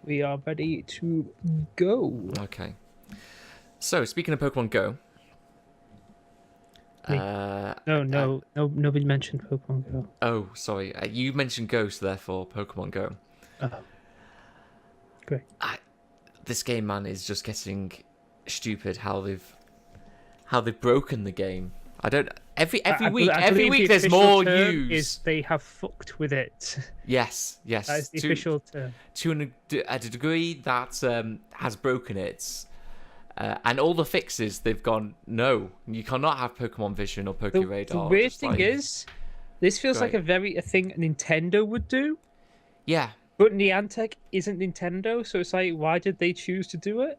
we are ready to go. Okay. So, speaking of Pokemon Go, Me. Nobody mentioned Pokemon Go. oh, sorry, you mentioned Go, so therefore Pokemon Go. Oh, great. This game, man, is just getting stupid. How they've broken the game. I don't. Every week there's more news. Is they have fucked with it. Yes. That is the official term. To a degree that has broken it. And all the fixes, they've gone, no, you cannot have Pokemon Vision or PokeRadar. The weird thing is, this feels like a thing Nintendo would do. Yeah. But Niantic isn't Nintendo, so it's like, why did they choose to do it?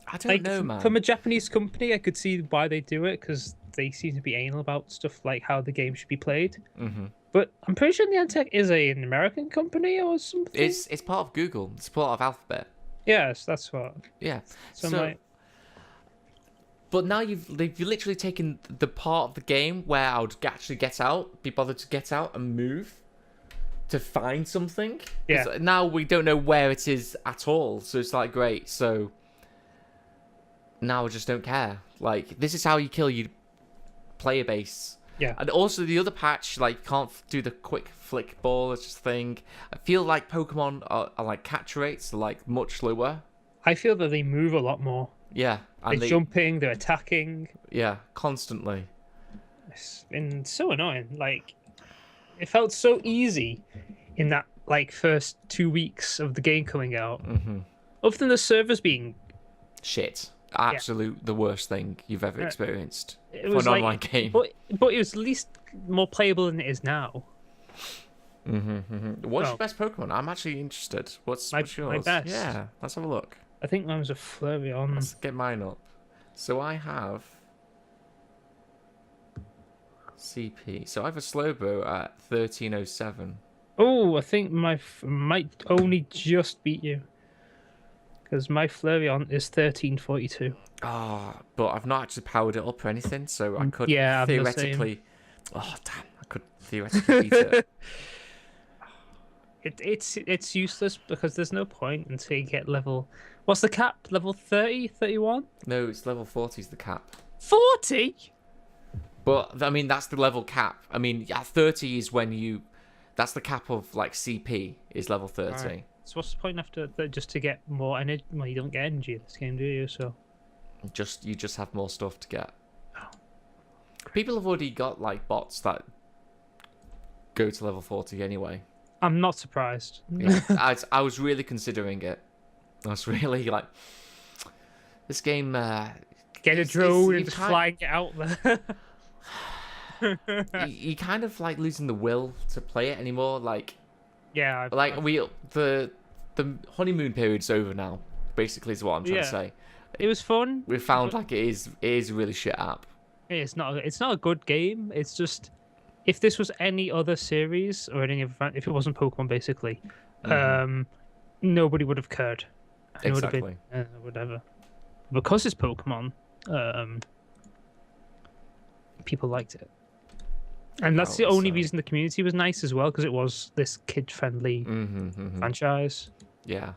I don't know, man. From a Japanese company, I could see why they do it, because they seem to be anal about stuff like how the game should be played. Mm-hmm. But I'm pretty sure Niantic is an American company or something. It's part of Google. It's part of Alphabet. Yes, that's what. Yeah. So but now they've literally taken the part of the game where I would actually be bothered to get out and move to find something. Yeah. Now we don't know where it is at all. So it's like, great. So now I just don't care. Like, this is how you kill your player base. Yeah. And also the other patch, like, you can't do the quick flick ball. It's just a thing. I feel like Pokemon are like catch rates are like much lower. I feel that they move a lot more. Yeah. And they're jumping, they're attacking. Yeah, constantly. It's been so annoying. Like, it felt so easy in that like first 2 weeks of the game coming out. Mm-hmm. Other than the servers being shit. The worst thing you've ever experienced for an online game. But it was at least more playable than it is now. What's your best Pokemon? I'm actually interested. What's yours? My best? Yeah, let's have a look. I think mine was a Flareon. Let's get mine up. So I have CP. So I have a Slowbro at 1307. Oh, I think might only just beat you. Because my Flareon is 1342. Ah, but I've not actually powered it up or anything, so I could theoretically. Oh damn! I could theoretically beat it. It's useless because there's no point until you get level. What's the cap? Level 30, 31? No, it's level 40 is the cap. 40? But I mean, that's the level cap. I mean, 30 is when you. That's the cap of like CP is level 30. Right. So what's the point after that? Just to get more energy? Well, you don't get energy in this game, do you? So you just have more stuff to get. Oh. People have already got like bots that go to level 40 anyway. I'm not surprised. Yeah, I was really considering it. I was really like, this game. Get a drone and just flying it out there. you kind of like losing the will to play it anymore. Like, yeah, the honeymoon period's over now. Basically, is what I'm trying to say. It was fun. We found like it is a really shit app. It's not a good game. It's just, if this was any other series or if it wasn't Pokemon, basically, nobody would have cared. Exactly. Would have been, whatever. Because it's Pokemon, people liked it. And that's the only reason the community was nice as well, because it was this kid-friendly franchise. Yeah.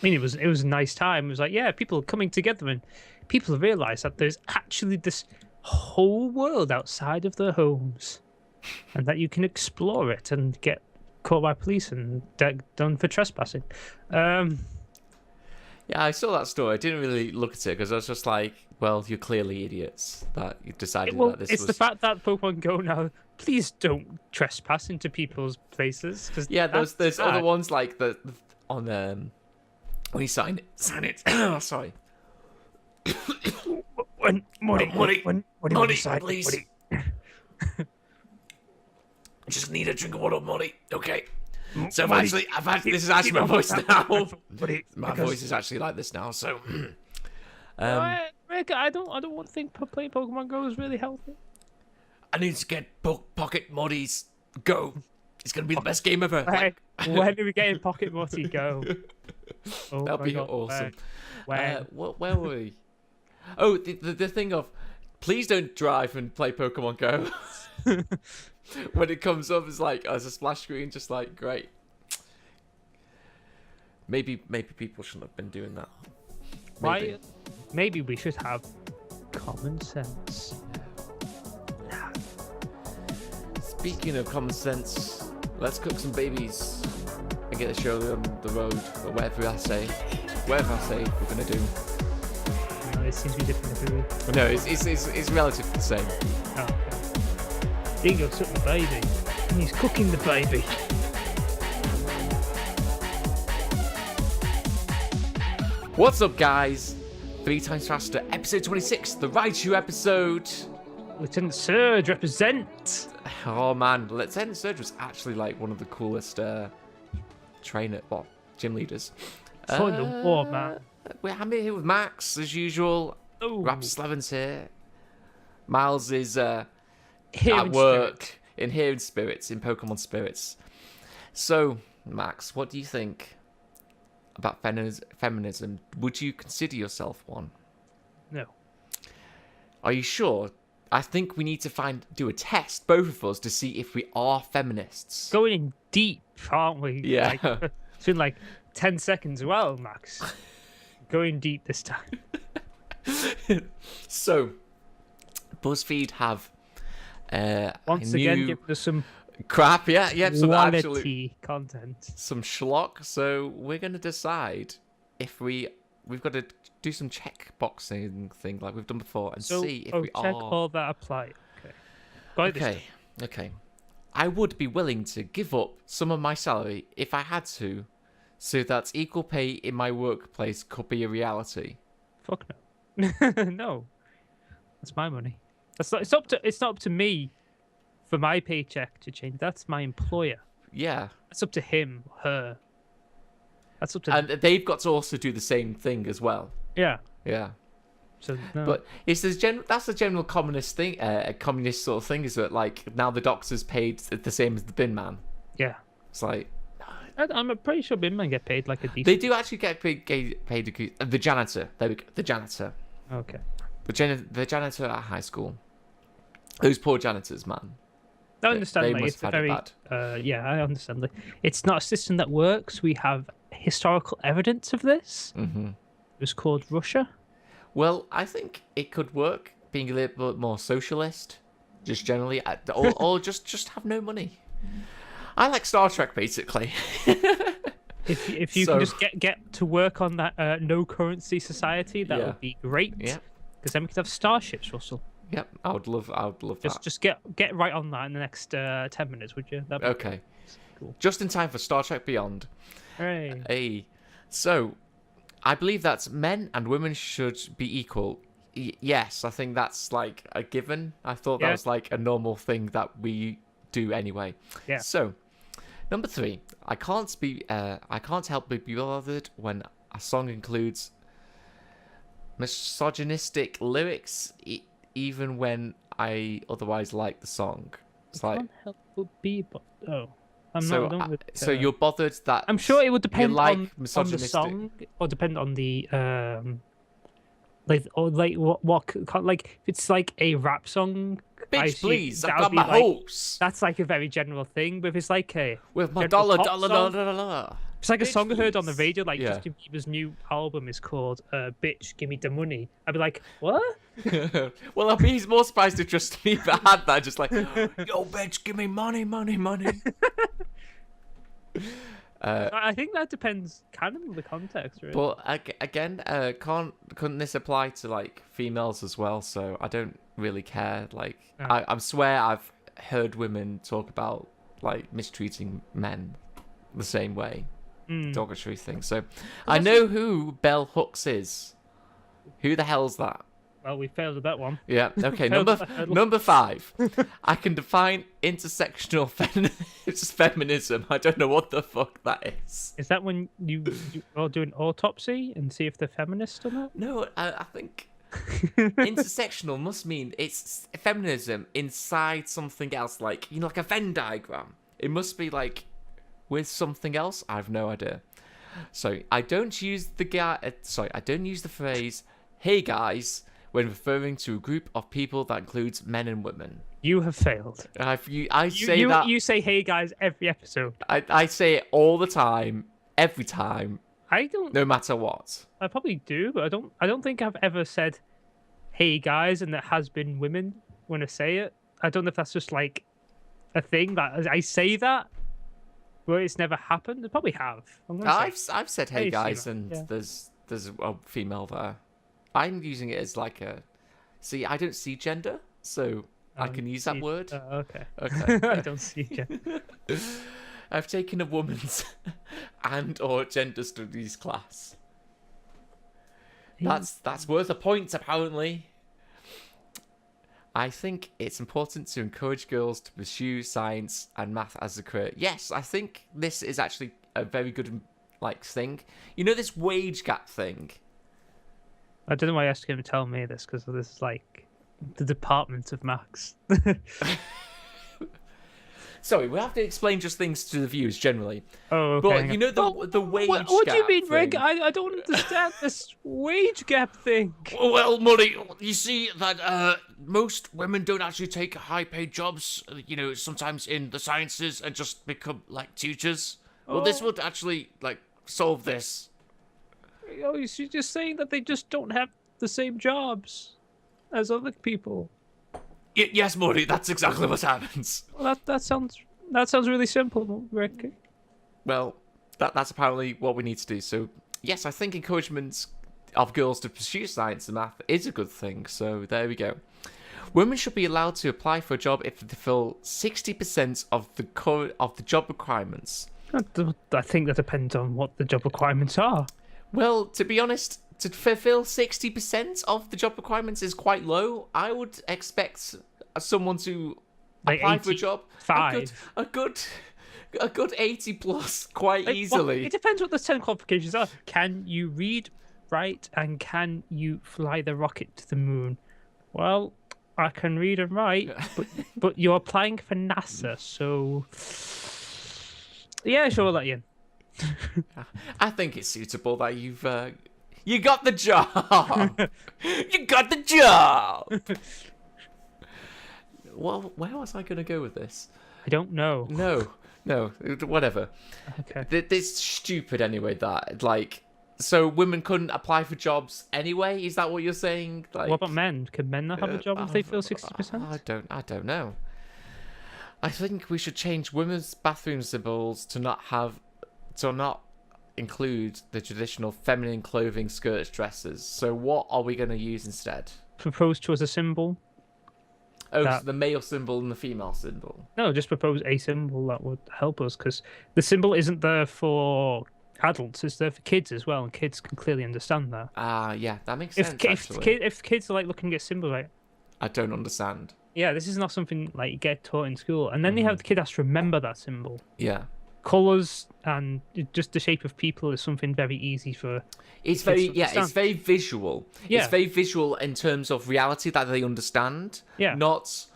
I mean, it was a nice time. It was like, yeah, people coming together, and people realised that there's actually this whole world outside of their homes, and that you can explore it and get caught by police and done for trespassing. Yeah, I saw that story. I didn't really look at it because I was just like, well, you're clearly idiots that you decided that this was... It's the fact that Pokemon Go now, please don't trespass into people's places. Yeah, there's other ones like on when you sign it. Oh, sorry. Money, please. I just need a drink of water, money. Okay. So this is actually my voice now. My voice is actually like this now. So, Rick, I don't think playing Pokemon Go is really healthy. I need to get Pocket Moddies Go. It's gonna be the best game ever. When are we getting Pocket Moddy Go? Oh, that'd be awesome. Where were we? Oh, the thing of, please don't drive and play Pokemon Go. When it comes up, it's like, as a splash screen, just like, great. Maybe people shouldn't have been doing that. Why? Maybe we should have common sense. Speaking of common sense, let's cook some babies and get the show on the road, or whatever I say we're gonna do. No, it seems to be different every week. No, it's relatively the same. Oh, okay. Dingo took the baby, and he's cooking the baby. What's up, guys? 3 times faster, episode 26, the Raichu episode. Lieutenant Surge represent. Oh man, Lieutenant Surge was actually like one of the coolest gym leaders. For the war, man. I'm here with Max as usual. Oh. RapTorSlevin's here. Miles is Here at in work spirit. in Pokemon Spirits. So, Max, what do you think about feminism? Would you consider yourself one? No. Are you sure? I think we need to do a test, both of us, to see if we are feminists. Going in deep, aren't we? Yeah. Like, it's been like 10 seconds. Well, Max. Going deep this time. So, BuzzFeed have Once a again, new giving us some crap, some quality absolute content. some schlock. So we're gonna decide if we've got to do some checkboxing thing like we've done before and see if we check are. all that apply. Okay. By this time. Okay. I would be willing to give up some of my salary if I had to, so that equal pay in my workplace could be a reality. Fuck no. No. That's my money. It's not up to me for my paycheck to change. That's my employer. Yeah. That's up to him, her. That's up to And they've got to also do the same thing as well. Yeah. Yeah. So no. But that's the general communist thing, communist sort of thing, is that like now the doctor's paid the same as the bin man. Yeah. It's like I'm pretty sure bin men get paid like a decent. they do actually get paid the janitor. There we go, the janitor. Okay. The janitor at high school. Those poor janitors, man. I understand. They Like, must it's a have had very. it bad. Yeah, I understand. Like, it's not a system that works. We have historical evidence of this. Mm-hmm. It was called Russia. Well, I think it could work being a little bit more socialist, just generally, or just have no money. I like Star Trek, basically. If you can just get to work on that no currency society, that would be great. Yeah. Because then we could have starships, Russell. Yep, I would love that. Just get right on that in the next 10 minutes, would you? Okay. Cool. Just in time for Star Trek Beyond. Hooray. Hey. So, I believe that men and women should be equal. Yes, I think that's like a given. I thought that was like a normal thing that we do anyway. Yeah. So, number 3, I can't help but be bothered when a song includes misogynistic lyrics, even when I otherwise like the song. It's like Can't help but be. I'm so. not. So you're bothered that I'm sure it would depend like on the misogynistic. song, or depend on the if it's like a rap song. I Bitch, assume please, that I've would got be my like- hopes. That's like a very general thing, but if it's like a With my general dollar. pop it's like a Bitch, song I heard on the please. radio, like Yeah. Justin Bieber's new album is called "Bitch, Give Me the Money." I'd be like, what? Well, I'd be more surprised if Justin Bieber had that, just like, yo, bitch, give me money. I think that depends kind of on the context, really. But again, couldn't this apply to like females as well? So I don't really care. Like, No. I swear I've heard women talk about like mistreating men the same way, derogatory things. So I know who Bell Hooks is. Who the hell's that? Well, we failed at that one. Yeah. Okay. Failed. Number 5. I can define intersectional feminism. I don't know what the fuck that is. Is that when you all do an autopsy and see if they're feminist or not? No, I think intersectional must mean it's feminism inside something else, like like a Venn diagram. It must be like with something else. I have no idea. So I don't use the phrase "Hey guys" when referring to a group of people that includes men and women. You have failed. You You say "Hey guys" every episode. I say it all the time, every time. I don't. No matter what. I probably do, but I don't think I've ever said, "Hey guys," and there has been women when I say it. I don't know if that's just like a thing that I say that, but it's never happened. It probably have. I'm gonna say, I've said hey Hey, guys, female, and yeah. there's a female there. I'm using it as like a. See, I don't see gender, so I can use that word. Okay. Okay. I don't see it. I've taken a woman's and/or gender studies class. That's worth a point, apparently. I think it's important to encourage girls to pursue science and math as a career. Yes, I think this is actually a very good thing. You know this wage gap thing? I don't know why I asked him to tell me this because this is like the department of Max. Sorry, we have to explain just things to the viewers generally. Oh, okay. But you know the wage gap. What do you mean, Rick? thing? I don't understand this wage gap thing. Well, Muddy, you see that most women don't actually take high-paid jobs, sometimes in the sciences and just become, teachers. Well, this would actually, solve this. Oh, you're just saying that they just don't have the same jobs as other people. Yes, Muddy, that's exactly what happens. Well, that sounds really simple, Rick. Well, that's apparently what we need to do. So, yes, I think encouragement of girls to pursue science and math is a good thing. So, there we go. Women should be allowed to apply for a job if they fulfill 60% of the job requirements. I think that depends on what the job requirements are. Well, to be honest, to fulfill 60% of the job requirements is quite low. I would expect someone to apply for a job a good 80 plus quite easily. Well, it depends what the 10 qualifications are. Can you read, write, and can you fly the rocket to the moon? Well, I can read and write, but you're applying for NASA, so yeah, sure, I'll let you in. I think it's suitable that you got the job. You got the job. Well, where was I going to go with this? I don't know. No, whatever. Okay. It's stupid anyway. That so women couldn't apply for jobs anyway. Is that what you're saying? What about men? Can men not have a job if they fill 60%? I don't know. I think we should change women's bathroom symbols to not include the traditional feminine clothing, skirts, dresses. So what are we going to use instead? Propose to us a symbol. Oh, so the male symbol and the female symbol. No, just propose a symbol that would help us, because the symbol isn't there for adults; it's there for kids as well, and kids can clearly understand that. Yeah, that makes sense. If kids are looking at symbols, I don't understand. Yeah, this is not something you get taught in school, and then you have the kid has to remember that symbol. Yeah. Colors and just the shape of people is something very easy for. It's very visual. Yeah. It's very visual in terms of reality that they understand. Yeah. Not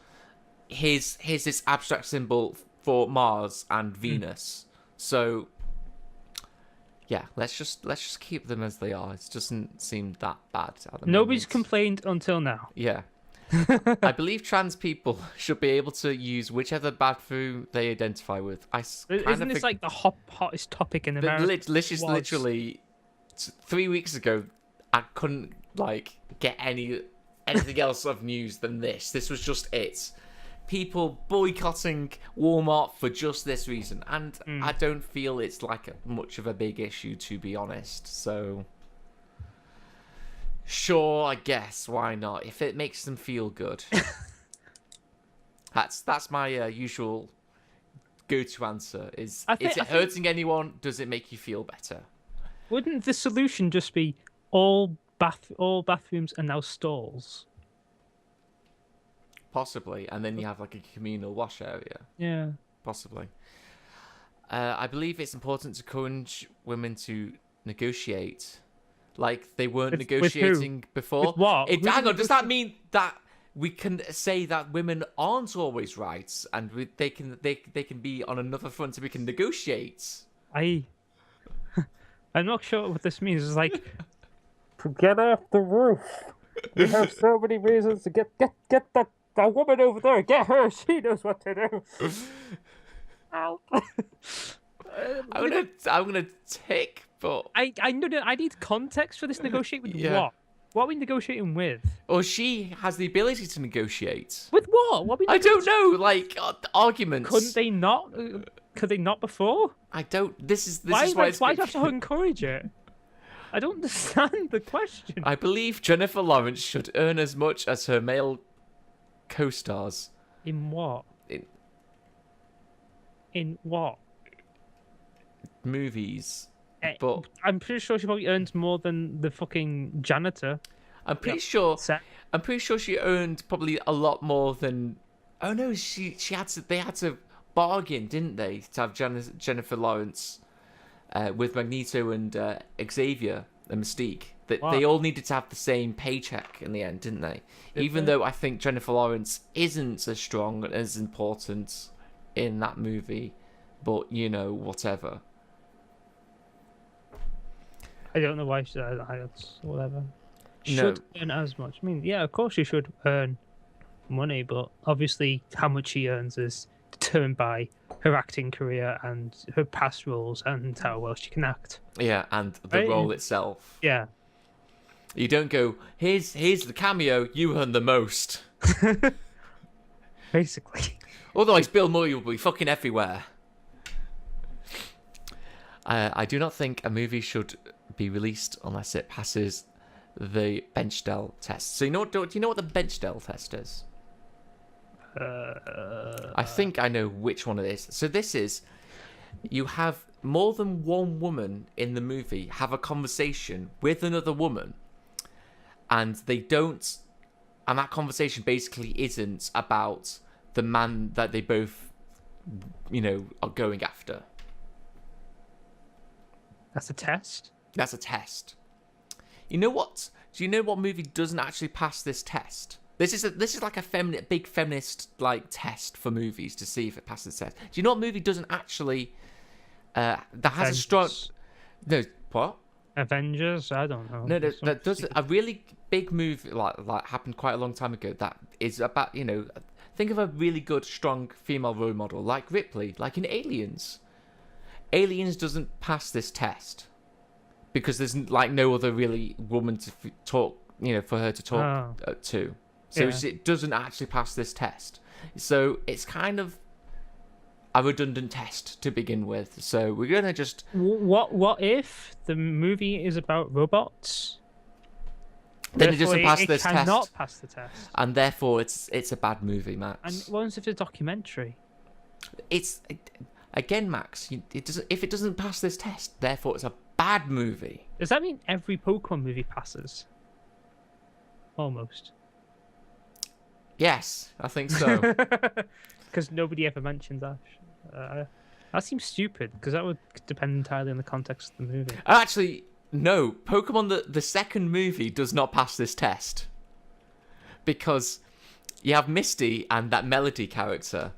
here's this abstract symbol for Mars and Venus. So yeah, let's just keep them as they are. It doesn't seem that bad at the Nobody's moment. complained until now. Yeah. I believe trans people should be able to use whichever bathroom they identify with. Isn't this like the hottest topic in America? Literally 3 weeks ago, I couldn't get anything else of news than this. This was just it. People boycotting Walmart for just this reason, and I don't feel it's much of a big issue, to be honest. So. Sure, I guess. Why not? If it makes them feel good. That's my usual go-to answer. Is it hurting anyone? Does it make you feel better? Wouldn't the solution just be all bathrooms are now stalls? Possibly, and then you have a communal wash area. Yeah. Possibly. I believe it's important to encourage women to negotiate. They weren't negotiating before. With what? Hang on, does that mean that we can say that women aren't always right, and they can be on another front, and we can negotiate? I'm not sure what this means. It's to get off the roof. We have so many reasons to get that woman over there. Get her. She knows what to do. Ow. I'm gonna tick, but I know that I need context for this. Negotiate with Yeah. what? What are we negotiating with? or she has the ability to negotiate. With what? What are we I don't negotiating? know, like arguments. Couldn't they not? Could they not before? I don't. This is Why why it's. do you have to encourage it? I don't understand the question. I believe Jennifer Lawrence should earn as much as her male co-stars. In what? In what? Movies. Eh, But I'm pretty sure she probably earns more than the fucking janitor. I'm pretty sure. Set. I'm pretty sure she earned probably a lot more than. Oh no, she had to. They had to bargain, didn't they, to have Jennifer Lawrence with Magneto and Xavier and Mystique. That What? they all needed to have the same paycheck in the end, didn't they? Even they? though I think Jennifer Lawrence isn't as strong and as important in that movie, but whatever. I don't know why she. It's whatever. No. Should earn as much. I mean, yeah, of course she should earn money, but obviously how much she earns is determined by her acting career and her past roles and how well she can act. Yeah, and the Right. role itself. Yeah. You don't go, here's the cameo, you earn the most. Basically. Otherwise, Bill Murray will be fucking everywhere. I do not think a movie should be released unless it passes the Bechdel test. So do you know what the Bechdel test is? I think I know which one it is. So this is, you have more than one woman in the movie have a conversation with another woman, and they don't, and that conversation basically isn't about the man that they both, are going after. That's a test? That's a test. You know what? Do you know what movie doesn't actually pass this test? This is like a big feminist like test for movies to see if it passes the test. Do you know what movie doesn't actually that has a strong? Avengers. No, what? Avengers? I don't know. No, that does a really big movie like happened quite a long time ago. That is about think of a really good strong female role model like Ripley, like in Aliens. Aliens doesn't pass this test because there's like no other really woman to talk, for her to talk to. So Yeah. it doesn't actually pass this test. So it's kind of a redundant test to begin with. So we're gonna just. What if the movie is about robots? Then it Therefore, doesn't pass it this cannot test, pass the test. and therefore it's a bad movie, And Max. what if it's a documentary? Again, Max. It doesn't. If it doesn't pass this test, therefore it's a bad movie. Does that mean every Pokemon movie passes? Almost. Yes, I think so. Because nobody ever mentions Ash. That seems stupid, because that would depend entirely on the context of the movie. Actually, no. Pokemon the second movie does not pass this test because you have Misty and that Melody character,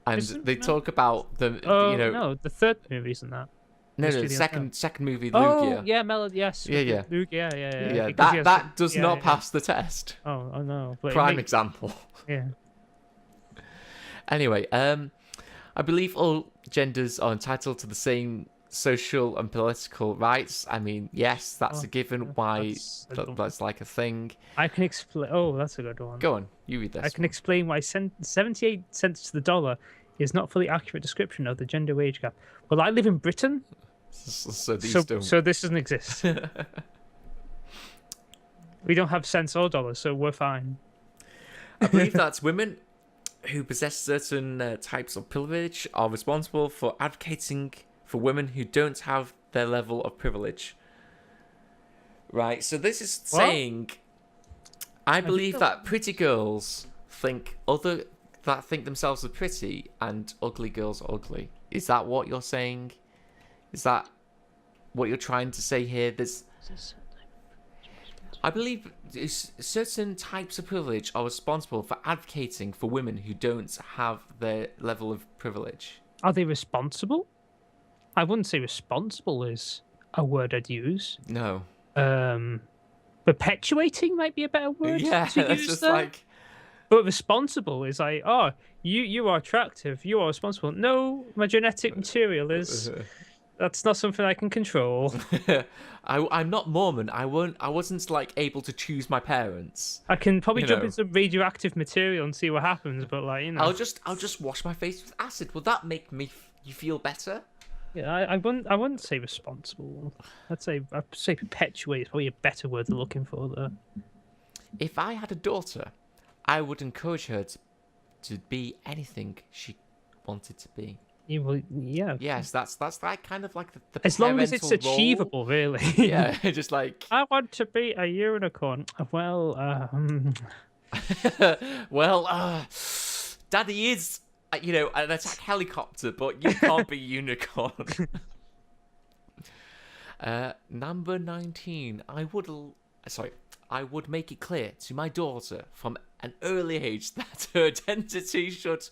and Isn't they that- talk about the Oh, no, the third movie isn't that. no Mystery the of the second movie Oh, Lugia. yeah, Melody, yes. Yeah, yeah. Luke, yeah. Yeah, Because he has that the- does yeah, not yeah. pass the test. Oh no. But it Prime makes- example. Yeah. Anyway, I believe all genders are entitled to the same social and political rights. I mean, yes, that's a given. Why that's like a thing. I can explain. Oh, that's a good one. Go on, you read this. I can explain why 78 cents to the dollar is not fully accurate description of the gender wage gap. Well, I live in Britain, So these so don't. this doesn't exist. We don't have cents or dollars, so we're fine. I believe that women who possess certain types of privilege are responsible for advocating for women who don't have their level of privilege. Right, so this is What? saying, I believe that pretty girls think themselves are pretty and ugly girls are ugly. Is that what you're saying? Is that what you're trying to say here? I believe certain types of privilege are responsible for advocating for women who don't have their level of privilege. Are they responsible? I wouldn't say responsible is a word I'd use. No. Perpetuating might be a better word Yeah, to that's use just there. like But responsible is like, oh, you are attractive, you are responsible. No, my genetic material is that's not something I can control. I'm not Mormon. I wasn't like able to choose my parents. I can probably You jump know. into radioactive material and see what happens, but like, you know, I'll just wash my face with acid. Will that make you feel better? yeah, I wouldn't say responsible. I'd say perpetuate is probably a better word they're looking for there. If I had a daughter, I would encourage her to be anything she wanted to be. Yeah. Yes, that's like kind of like the As long as it's parental role. achievable, really. Yeah, just like I want to be a unicorn. Well, well, Daddy is an attack helicopter, but you can't be unicorn. Number 19. I would make it clear to my daughter from an early age that her identity should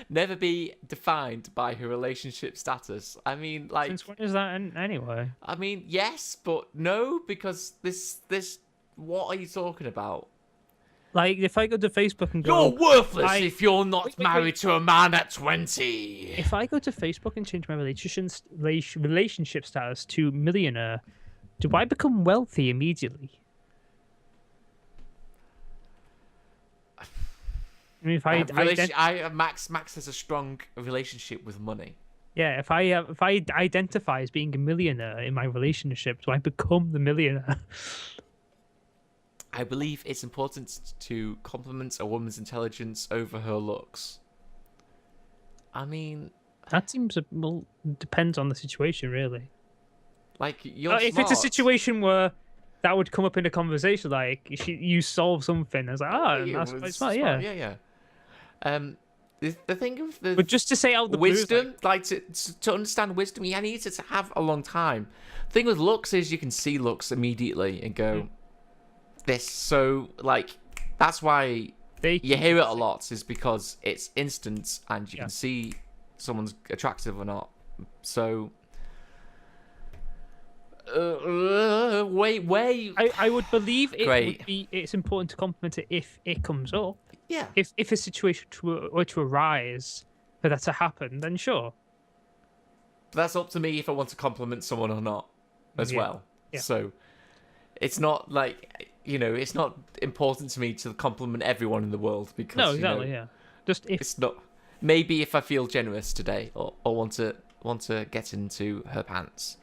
never be defined by her relationship status. I mean, like, since when is that anyway? I mean, yes, but no, because this. What are you talking about? Like, if I go to Facebook and go, You're worthless if you're not wait. married to a man at 20. If I go to Facebook and change my relationship status to millionaire, do I become wealthy immediately? I mean, if Max has a strong relationship with money. yeah, if I identify as being a millionaire in my relationship, do I become the millionaire? I believe it's important to compliment a woman's intelligence over her looks. I mean, That seems depends on the situation, really. like you're If smart. it's a situation where that would come up in a conversation, like you solve something, I was like, that's quite smart, yeah. Yeah. The thing of the But just to say out the blue, wisdom, like to understand wisdom, you need to have a long time. The thing with looks is you can see looks immediately and go, this. So like that's why you hear it a lot, is because it's instant and you can see someone's attractive or not. So wait. I would believe it Great. would be. It's important to compliment it if it comes up. Yeah. If a situation were to arise for that to happen, then sure. But that's up to me if I want to compliment someone or not, as well. Yeah. So it's not like it's not important to me to compliment everyone in the world because No, exactly. Yeah. Just if it's not. Maybe if I feel generous today or want to get into her pants.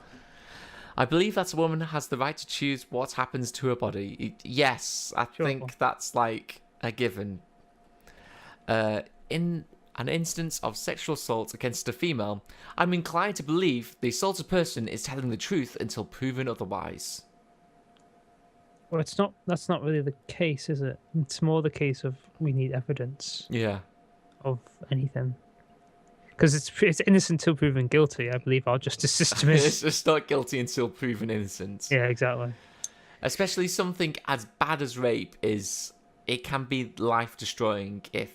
I believe that a woman has the right to choose what happens to her body. Yes, I think that's like a given. In an instance of sexual assault against a female, I'm inclined to believe the assaulted person is telling the truth until proven otherwise. well, it's not. That's not really the case, is it? It's more the case of we need evidence Yeah. of anything. Because it's innocent until proven guilty. I believe our justice system is. It's just not guilty until proven innocent. Yeah, exactly. Especially something as bad as rape is, it can be life destroying if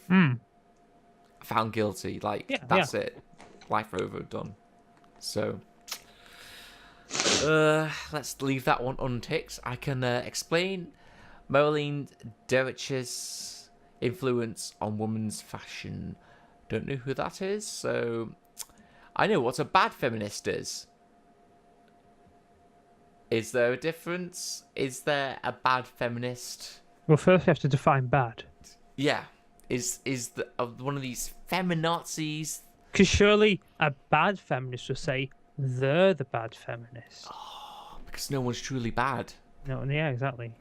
found guilty. Like that's it, life over, done. So let's leave that one unticked. I can explain Marlene Dietrich's influence on women's fashion. Don't know who that is, so I know what a bad feminist is. Is there a difference? Is there a bad feminist? Well, first we have to define bad. Yeah. Is one of these feminazis? Because surely a bad feminist would say they're the bad feminist. Because no one's truly bad. No, yeah, exactly.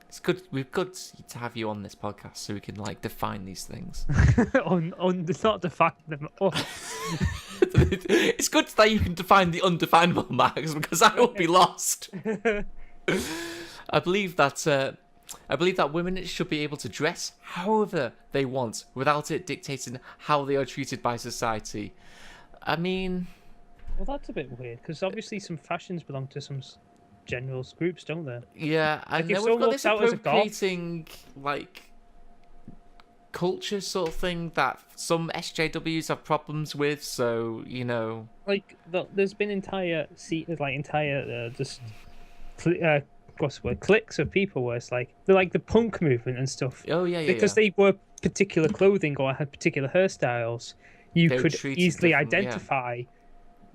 It's good. We've got to have you on this podcast so we can like define these things. Not define them. Oh. It's good that you can define the undefinable, Max, because I will be lost. I believe that women should be able to dress however they want without it dictating how they are treated by society. I mean, Well, that's a bit weird because obviously some fashions belong to some general groups, don't they? yeah, and if then we've got someone this walks out as a goth- appropriating like culture sort of thing that some SJWs have problems with. So Like there's been entire what's the word, cliques of people where it's like they're like the punk movement and stuff. Oh yeah, yeah. Because they wore particular clothing or had particular hairstyles, you They were could treated easily differently, yeah. identify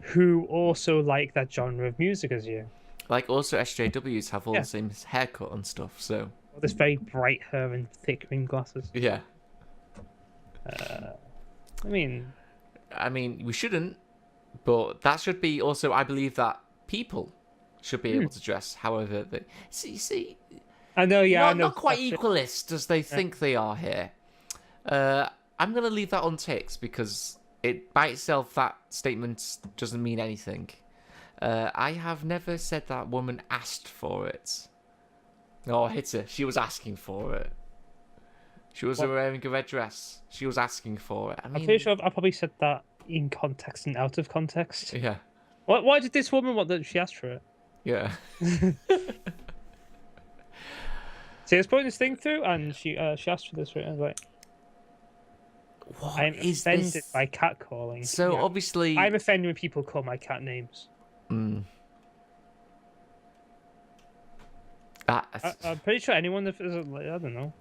who also like that genre of music as you. Like also SJWs have all Yeah. the same haircut and stuff. So Or this very bright hair and thick rimmed glasses. yeah. I mean, We shouldn't, but that should be also. I believe that people should be able to dress however they see. I know, yeah, I know. Not quite That's it. equalist as they think they are here. I'm gonna leave that unticked because it by itself that statement doesn't mean anything. I have never said that woman asked for it. Oh, hit her. She was asking for it. She was wearing a red dress. She was asking for it. I'm pretty sure I probably said that in context and out of context. Yeah. Why did this woman want that she asked for it? Yeah. See, I was putting this thing through, and she asked for this. Right? I was like, What I'm is offended this? by catcalling. So Yeah. obviously, I'm offended when people call my cat names. I'm pretty sure anyone that is like, I don't know.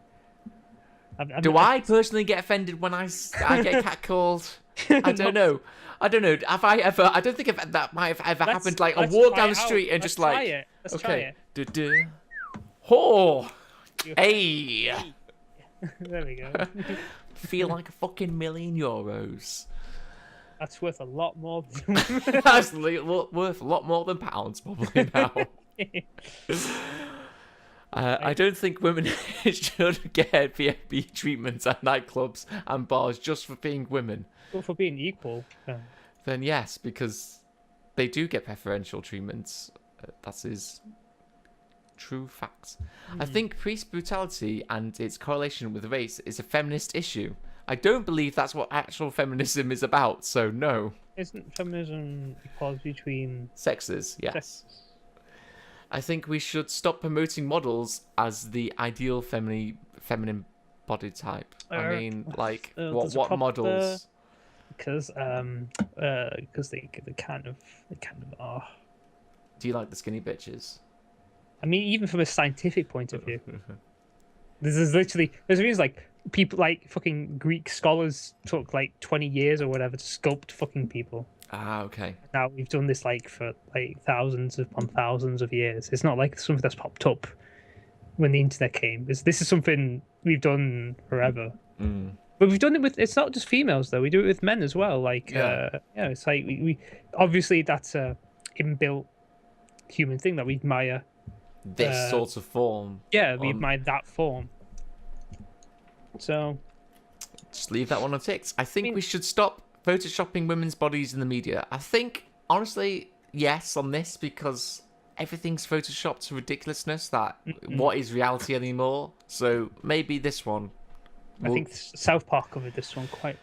Do I personally get offended when I get catcalled? I don't know. Have I ever? I don't think that might have ever happened. Like I walk down the street and just like, Let's try okay, oh, hey, There we go. feel like a fucking €1,000,000. That's worth a lot more. That's worth a lot more than pounds probably now. I don't think women should get VIP treatments at nightclubs and bars just for being women. But for being equal. Then yes, because they do get preferential treatments. That is true facts. I think police brutality and its correlation with race is a feminist issue. I don't believe that's what actual feminism is about, so no. Isn't feminism equality between Sexes, yes. sexes? I think we should stop promoting models as the ideal feminine body type. I mean, like, what models? Because they kind of are. Do you like the skinny bitches? I mean, even from a scientific point of view, there's reasons like people like fucking Greek scholars took like 20 years or whatever to sculpt fucking people. Ah, okay. Now we've done this like for like thousands upon thousands of years. It's not like something that's popped up when the internet came. This is something we've done forever. But we've done it with. It's not just females though. We do it with men as well. Like it's like we obviously that's a inbuilt human thing that we admire. This sort of form. Yeah, we admire that form. So just leave that one unticked. I think we should stop photoshopping women's bodies in the media. I think, honestly, yes on this, because everything's photoshopped to ridiculousness that what is reality anymore. So maybe this one. I think South Park covered this one quite.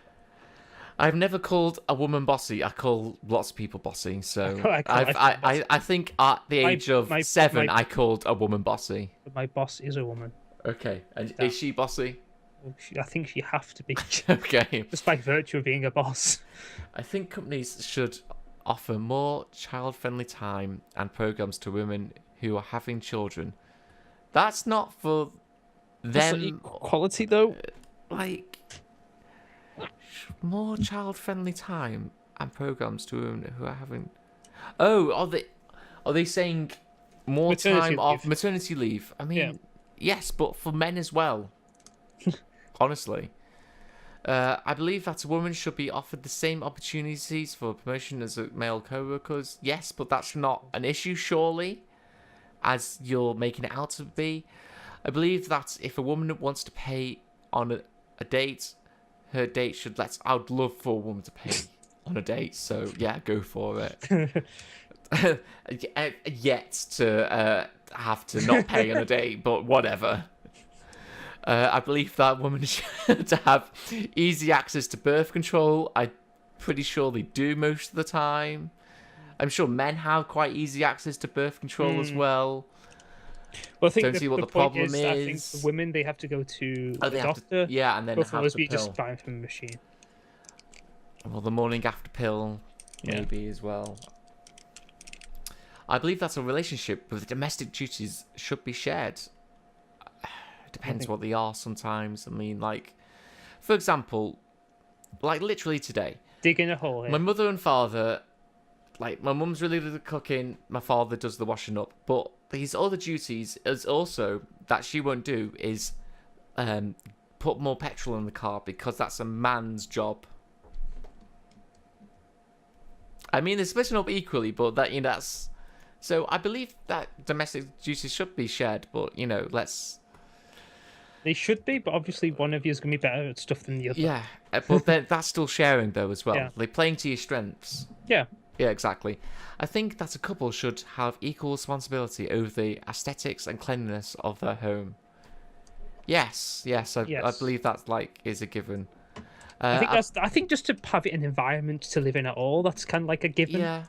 I've never called a woman bossy. I call lots of people bossy. So I think at the age of 7, I called a woman bossy. My boss is a woman. Okay, and is she bossy? I think she has to be. Okay. Just by virtue of being a boss. I think companies should offer more child-friendly time and programs to women who are having children. That's not for them. Equality, though. Like, more child-friendly time and programs to women who are having. Oh, are they saying more time off maternity leave? I mean, yes, but for men as well. Honestly, I believe that a woman should be offered the same opportunities for promotion as a male co-workers. Yes, but that's not an issue, surely, as you're making it out to be. I believe that if a woman wants to pay on a date, her date should let. I would love for a woman to pay on a date, so yeah, go for it. Yet to have to not pay on a date, but whatever. I believe that women should have easy access to birth control. I'm pretty sure they do most of the time. I'm sure men have quite easy access to birth control as well. Well, I think Don't see what the problem is. I think for women, they have to go to a doctor. And then have the pill. Just buying from a machine. Well, the morning after pill, maybe as well. I believe that a relationship with domestic duties should be shared. It depends what they are sometimes. I mean, like, for example, like literally today, Digging a hole here. my mother and father, like my mum's really good at cooking, my father does the washing up, but these other duties is also that she won't do is put more petrol in the car because that's a man's job. I mean, they're splitting up equally, but that, you know, that's... So I believe that domestic duties should be shared, but, you know, let's... They should be, but obviously one of you is going to be better at stuff than the other. Yeah, but then that's still sharing, though, as well. Yeah. Like, playing to your strengths. Yeah. Yeah, exactly. I think that a couple should have equal responsibility over the aesthetics and cleanliness of their home. Yes, I believe that, like, is a given. I think just to have an environment to live in at all, that's kind of like a given. Yeah.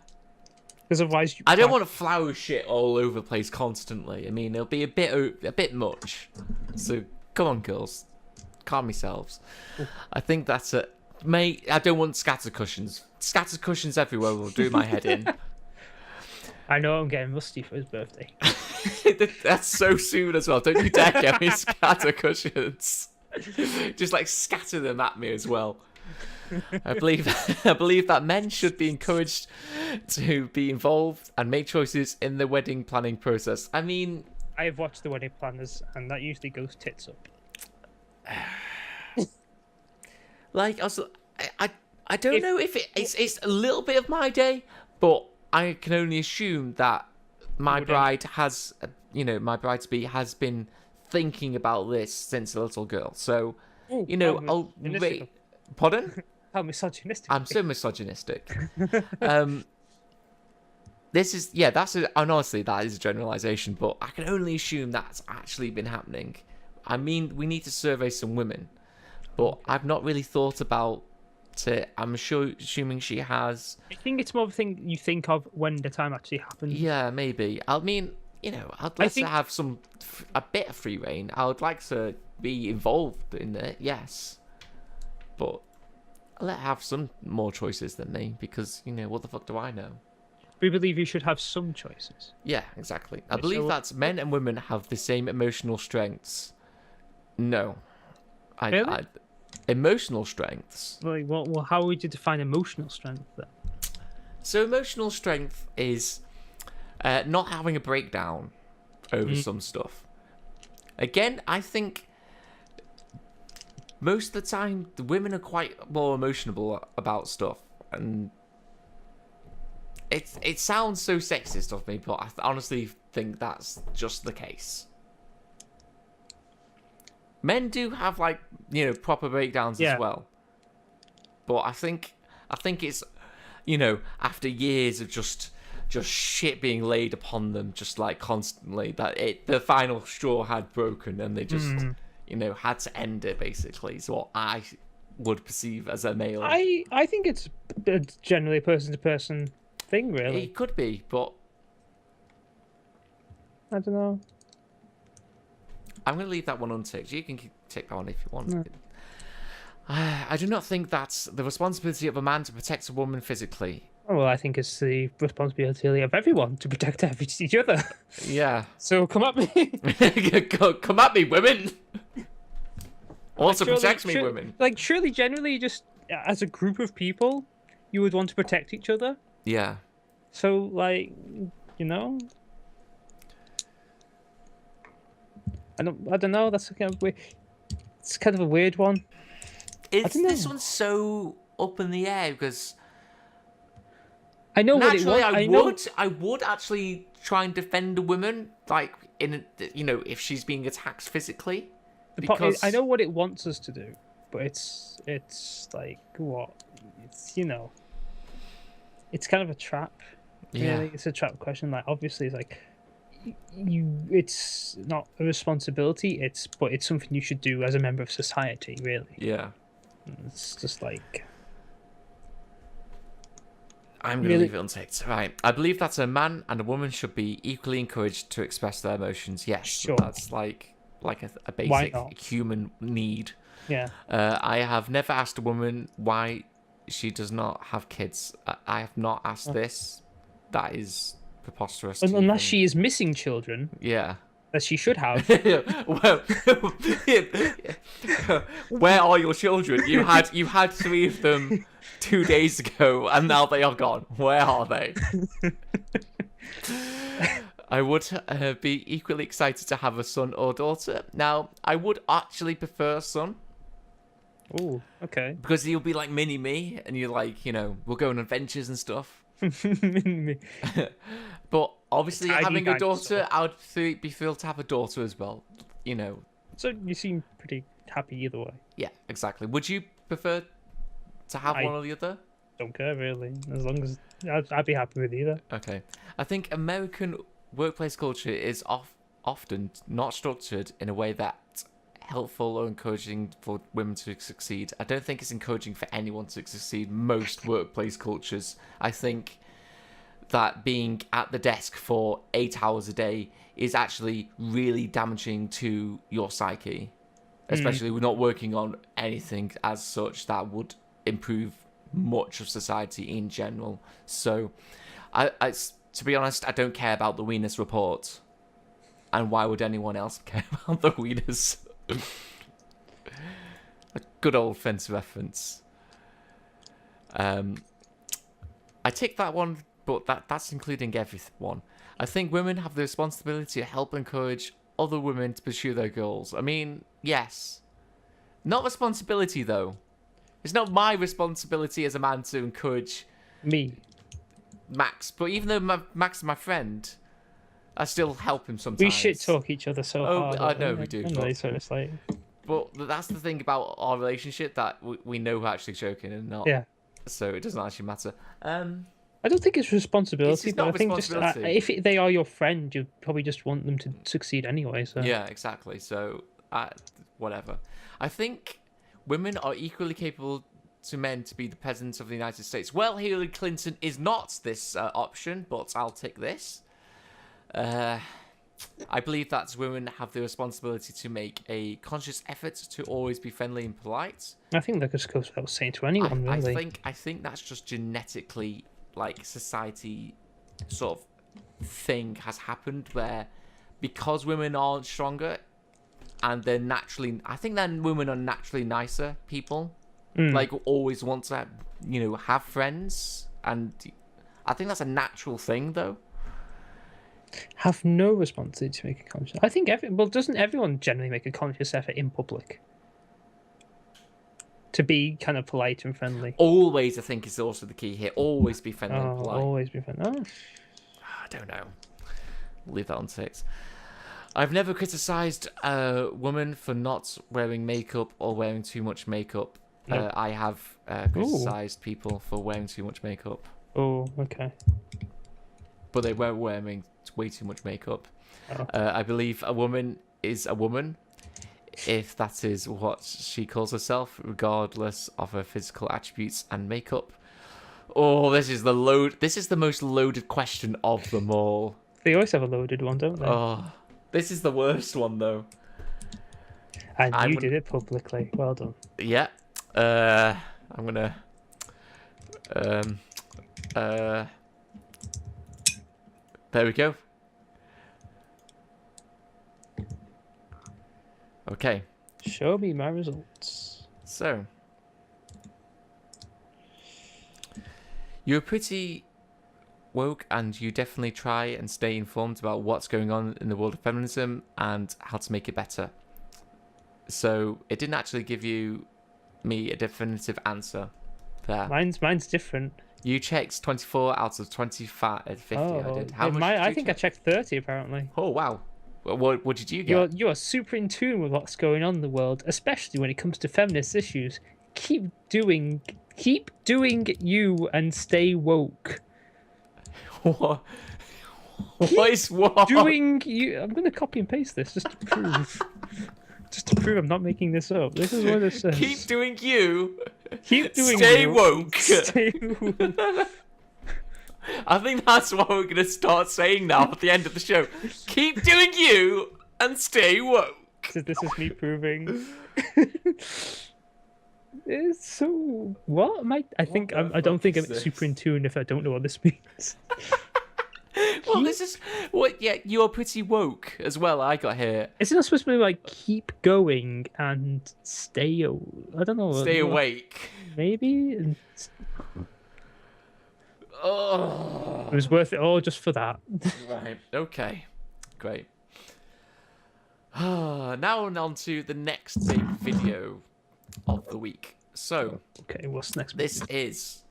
Because otherwise, I don't want to flower shit all over the place constantly. I mean, it'll be a bit much. So come on, girls, calm yourselves. I think that's it, mate. I don't want scatter cushions. Scatter cushions everywhere will do my head in. I know I'm getting Rusty for his birthday. That's so soon as well. Don't you dare get me scatter cushions. Just like scatter them at me as well. I believe that men should be encouraged to be involved and make choices in the wedding planning process. I mean, I have watched the wedding planners, and that usually goes tits up. Like, also, I don't know if it's a little bit of my day, but I can only assume that my bride has, you know, my bride-to-be has been thinking about this since a little girl. So, you know, I'll wait. Pardon? How misogynistic. I'm so misogynistic. This is, yeah, and honestly, that is a generalization, but I can only assume that's actually been happening. I mean, we need to survey some women, but I've not really thought about it. I'm assuming she has. I think it's more of a thing you think of when the time actually happens. Yeah, maybe. I mean, you know, I'd like to have a bit of free reign. I would like to be involved in it, yes. But let her have some more choices than me, because, you know, what the fuck do I know? We believe you should have some choices. Yeah, exactly. I believe that men and women have the same emotional strengths. No. Really? Emotional strengths? Like, well, how would you define emotional strength then? So emotional strength is not having a breakdown over some stuff. Again, I think most of the time the women are quite more emotional about stuff, and it sounds so sexist of me, but I honestly think that's just the case. Men do have, like, you know, proper breakdowns as well, but I think it's, you know, after years of just shit being laid upon them, just like constantly, that the final straw had broken, and they just you know, had to end it, basically. Is what I would perceive as a male. I think it's generally a person to person thing, really. It could be, but I don't know. I'm going to leave that one unticked. You can tick that one if you want. No. I do not think that's the responsibility of a man to protect a woman physically. Well, I think it's the responsibility of everyone to protect each other. Yeah. So come at me. Come at me, women. Also protect me, women. Like, surely, generally, just as a group of people, you would want to protect each other. Yeah. So, like, you know, I don't know. That's kind of weird. It's kind of a weird one. This one's so up in the air because I know naturally what it was. I would actually try and defend a woman, like, you know, if she's being attacked physically. Because I know what it wants us to do, but it's like what? It's, you know, it's kind of a trap. Yeah, really. It's a trap question. Like, obviously, it's like it's not a responsibility. But it's something you should do as a member of society. Really. Yeah. It's just like. I'm going to leave it unticked. Right. I believe that a man and a woman should be equally encouraged to express their emotions. Yes, sure. That's like a basic human need. Yeah. I have never asked a woman why she does not have kids. I have not asked this. That is preposterous. To Unless even- she is missing children, Yeah. that she should have. Well, where are your children? You had 3 of them 2 days ago, and now they are gone. Where are they? I would be equally excited to have a son or daughter. Now, I would actually prefer a son. Oh, okay. Because he'll be like mini me, and you're like, we'll go on adventures and stuff. But obviously, Tiny having a dinosaur. daughter, I would be thrilled to have a daughter as well. So you seem pretty happy either way. Yeah, exactly. Would you prefer to have one or the other? Don't care really, as long as I'd be happy with either. Okay. I think American workplace culture is often not structured in a way that's helpful or encouraging for women to succeed. I don't think it's encouraging for anyone to succeed. Most workplace cultures, I think that being at the desk for 8 hours a day is actually really damaging to your psyche, especially we're not working on anything as such that would improve much of society in general. So I to be honest, I don't care about the Weenus report, and why would anyone else care about the Weenus? A good old fence reference. I take that one, but that's including everyone. I think women have the responsibility to help encourage other women to pursue their goals. I mean, yes. Not responsibility, though. It's not my responsibility as a man to encourage Me. Max. But even though Max is my friend, I still help him sometimes. We shit talk each other so hard. I know we do. Anyway, so it's like... But that's the thing about our relationship, that we know we're actually joking and not. Yeah. So it doesn't actually matter. I don't think it's responsibility, It's but not I think responsibility. if they are your friend, you probably just want them to succeed anyway. So Yeah, exactly. So, whatever. I think women are equally capable to men to be the president of the United States. Well, Hillary Clinton is not this option, but I'll take this. I believe that women have the responsibility to make a conscious effort to always be friendly and polite. I think that just goes without saying to anyone, really. I think that's just genetically, like, society sort of thing has happened where, because women aren't stronger and they're naturally, I think that women are naturally nicer people, like always want to, have friends, and I think that's a natural thing though. Have no responsibility to make a conscious. I think doesn't everyone generally make a conscious effort in public to be kind of polite and friendly? Always, I think, is also the key here. Always be friendly and polite. Always be friendly. Oh. I don't know. Leave that on 6. I've never criticised a woman for not wearing makeup or wearing too much makeup. No. I have criticised people for wearing too much makeup. Oh, okay. But they were wearing way too much makeup. Oh. I believe a woman is a woman if that is what she calls herself, regardless of her physical attributes and makeup. Oh, this is the most loaded question of them all. They always have a loaded one, don't they? Oh, this is the worst one though. And you did it publicly. Well done. Yeah. I'm gonna. There we go. Okay. Show me my results. So, you're pretty woke, and you definitely try and stay informed about what's going on in the world of feminism and how to make it better. So, it didn't actually give me a definitive answer there. Mine's different. You checked 24 out of 25, 50. I did. How much? I think I checked 30 apparently. Oh wow! What did you get? You are super in tune with what's going on in the world, especially when it comes to feminist issues. Keep doing you and stay woke. What? What is what? Doing you. I'm going to copy and paste this just to prove. Just to prove I'm not making this up. This is what it says. Keep doing you. Keep doing Stay you. woke. Stay woke. I think that's what we're going to start saying now at the end of the show. Keep doing you and stay woke. So this is me proving. It's so what? I don't think I'm is super in tune if I don't know what this means. Well, Oh, this is what? Yeah, you're pretty woke as well. I got here. Is it not supposed to be like keep going and stay? I don't know. Stay awake. Maybe. And Oh. it was worth it all just for that. Right. Okay. Great. Now on to the next big video of the week. So, Okay, what's next? this is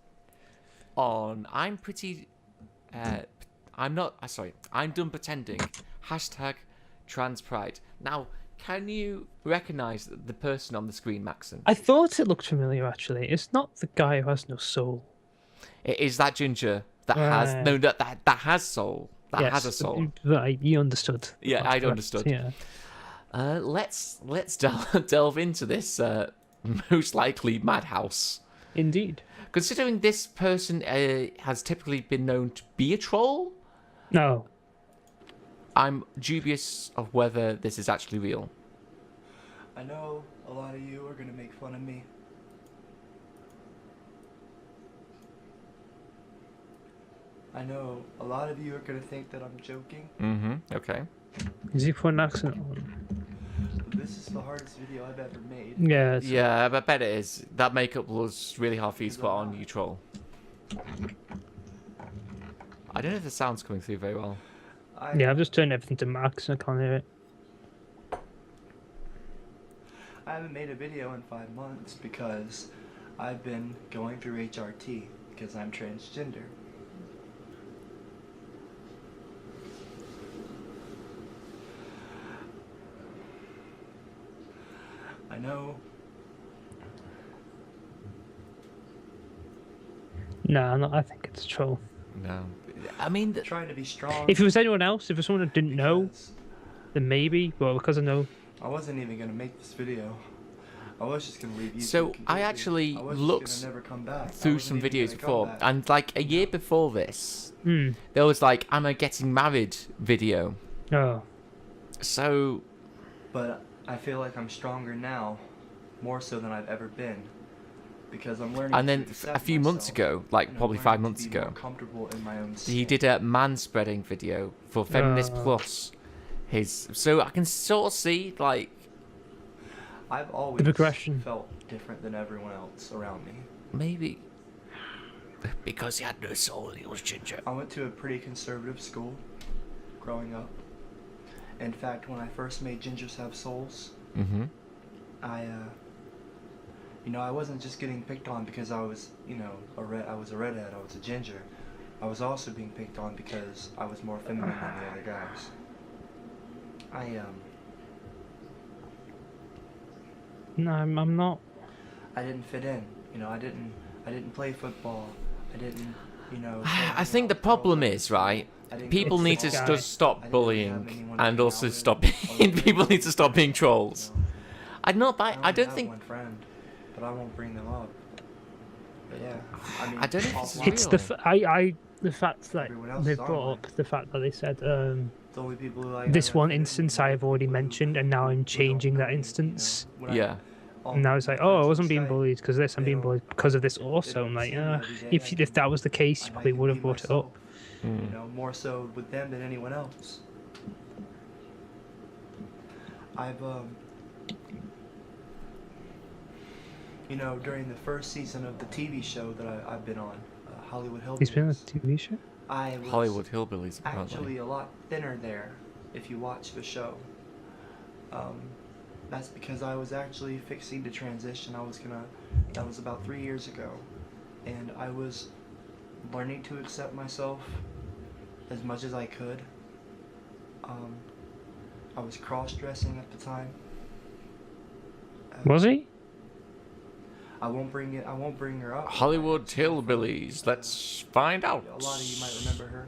on I'm pretty I'm not sorry, I'm done pretending. Hashtag trans pride. Now, can you recognize the person on the screen, Maxon? I thought it looked familiar actually. It's not the guy who has no soul. It is that ginger that has no that has soul. That Yes, has a soul. Right, you understood. Yeah, That's I correct, understood. Yeah. Let's delve into this most likely madhouse. Indeed. Considering this person has typically been known to be a troll, No. I'm dubious of whether this is actually real. I know a lot of you are gonna make fun of me. I know a lot of you are gonna think that I'm joking. Mm-hmm. Okay. Is he put an accent on? This is the hardest video I've ever made. Yeah. It's, Yeah, I bet it is. That makeup was really hard for you to put on, you troll. I don't know if the sound's coming through very well. Yeah, I've just turned everything to max and I can't hear it. I haven't made a video in 5 months because I've been going through HRT because I'm transgender. I know. No, I think it's a troll. No. I mean, Trying to be strong. If it was anyone else, if it was someone who didn't know, because then maybe. But because I know, I wasn't even gonna make this video. I was just gonna leave YouTube. So, I completely. actually I was looked just gonna never come back. I through wasn't some even videos gonna come before, back. and like a year before this, hmm. there was like, I'm a getting married video. Oh, So, But I feel like I'm stronger now, more so than I've ever been, because I'm learning. and to then accept a few months myself, ago, like and I'm probably learning 5 to months be more ago, comfortable in my own he skin. did a man-spreading video for Feminist Oh. Plus. So I can sort of see, like, I've always progression. felt different than everyone else around me. maybe because he had no soul and he was ginger. I went to a pretty conservative school growing up. In fact, when I first made Gingers Have Souls, Mm-hmm. I wasn't just getting picked on because I was, I was a redhead, I was a ginger. I was also being picked on because I was more feminine than the other guys. no, I'm not. I didn't fit in. I didn't play football. I didn't, I think the problem is, right, people It's need the to guy. just stop I didn't bullying have anyone and to also hang out stop with being, other people than, need to stop being trolls. I don't have think, one friend, but I won't bring them up. But yeah, I don't know if this is offline, It's the real. the fact that Everyone else they is brought online. up the fact that they said the only people who I this ever one fit in instance were I have already people who- mentioned, and now I'm who changing don't that know me, instance. when I- Yeah. all And now my it's like, friends oh, I on wasn't being site, bullied because of this. I'm they being don't- bullied because of this they also. don't I'm like, see me every day. I if that was the case, you I probably can would be have brought it myself, up. More so with them than anyone else. I've during the first season of the TV show that I've been on, Hollywood Hillbillies. He's been on a TV show. I was Hollywood Hillbillies, apparently. actually a lot thinner there, if you watch the show. That's because I was actually fixing to transition. That was about 3 years ago, and I was learning to accept myself as much as I could. I was cross-dressing at the time. Was he? I won't bring her up. Hollywood Hillbillies, let's find out. A lot of you might remember her.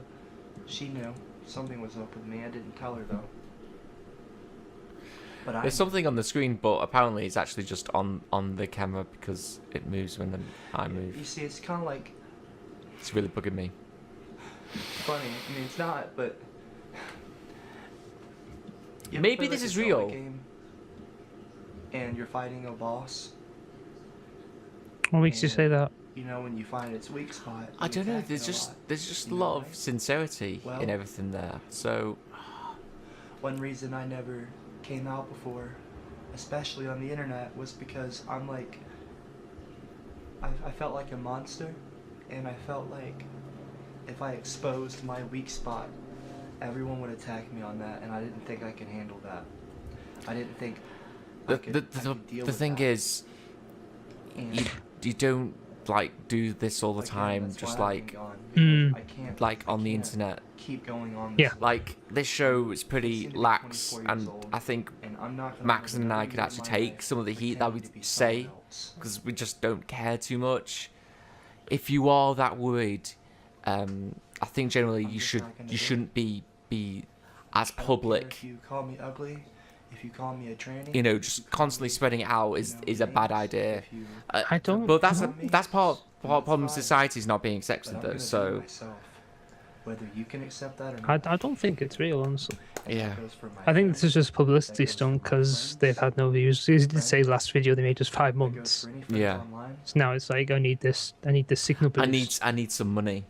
She knew something was up with me. I didn't tell her though. But I There's something on the screen, but apparently it's actually just on the camera because it moves when I You move. see, it's kind of like It's really bugging me. funny. I mean, it's not, but You ever Maybe play, this like, is a Zelda real. game and you're fighting a boss. What makes you say that? you know, when you find its weak spot, I you don't know. attack it There's just a you know, lot of right? sincerity Well- in everything there. So One reason I never came out before, especially on the internet, was because I'm like, I felt like a monster, and I felt like if I exposed my weak spot, everyone would attack me on that, and I didn't think I could handle that. I didn't think I could deal the with thing that. is, And you don't like do this all the again, time. that's Just why I've like been gone, because I can't, like I on the can't internet. keep going on Yeah. this Like this show is I'm pretty fixing to be lax, 24 years and old, I think and I'm not gonna Max live and I another could year of actually my take life some of the heat that we pretending to be say, someone else. because we just don't care too much. If you are that worried, I think generally I'm you just should not gonna you do it. shouldn't be as I don't care public. if you call me ugly, if you call me a tranny, You know, if just you call constantly me, spreading it out you is know, is a bad names, idea. if you I don't But that's know me, that's part of that's problem. fine. Society's not being but accepted I'm though. gonna be So myself, whether you can accept that or I not. don't think it's real, honestly. And that yeah. goes for my I think this is friends, just publicity that goes stunt for my because they've friends, had no views. He did say friends, last video they made just 5 that goes months. for any friends Yeah. online, So now it's like I need this signal boost. I need some money.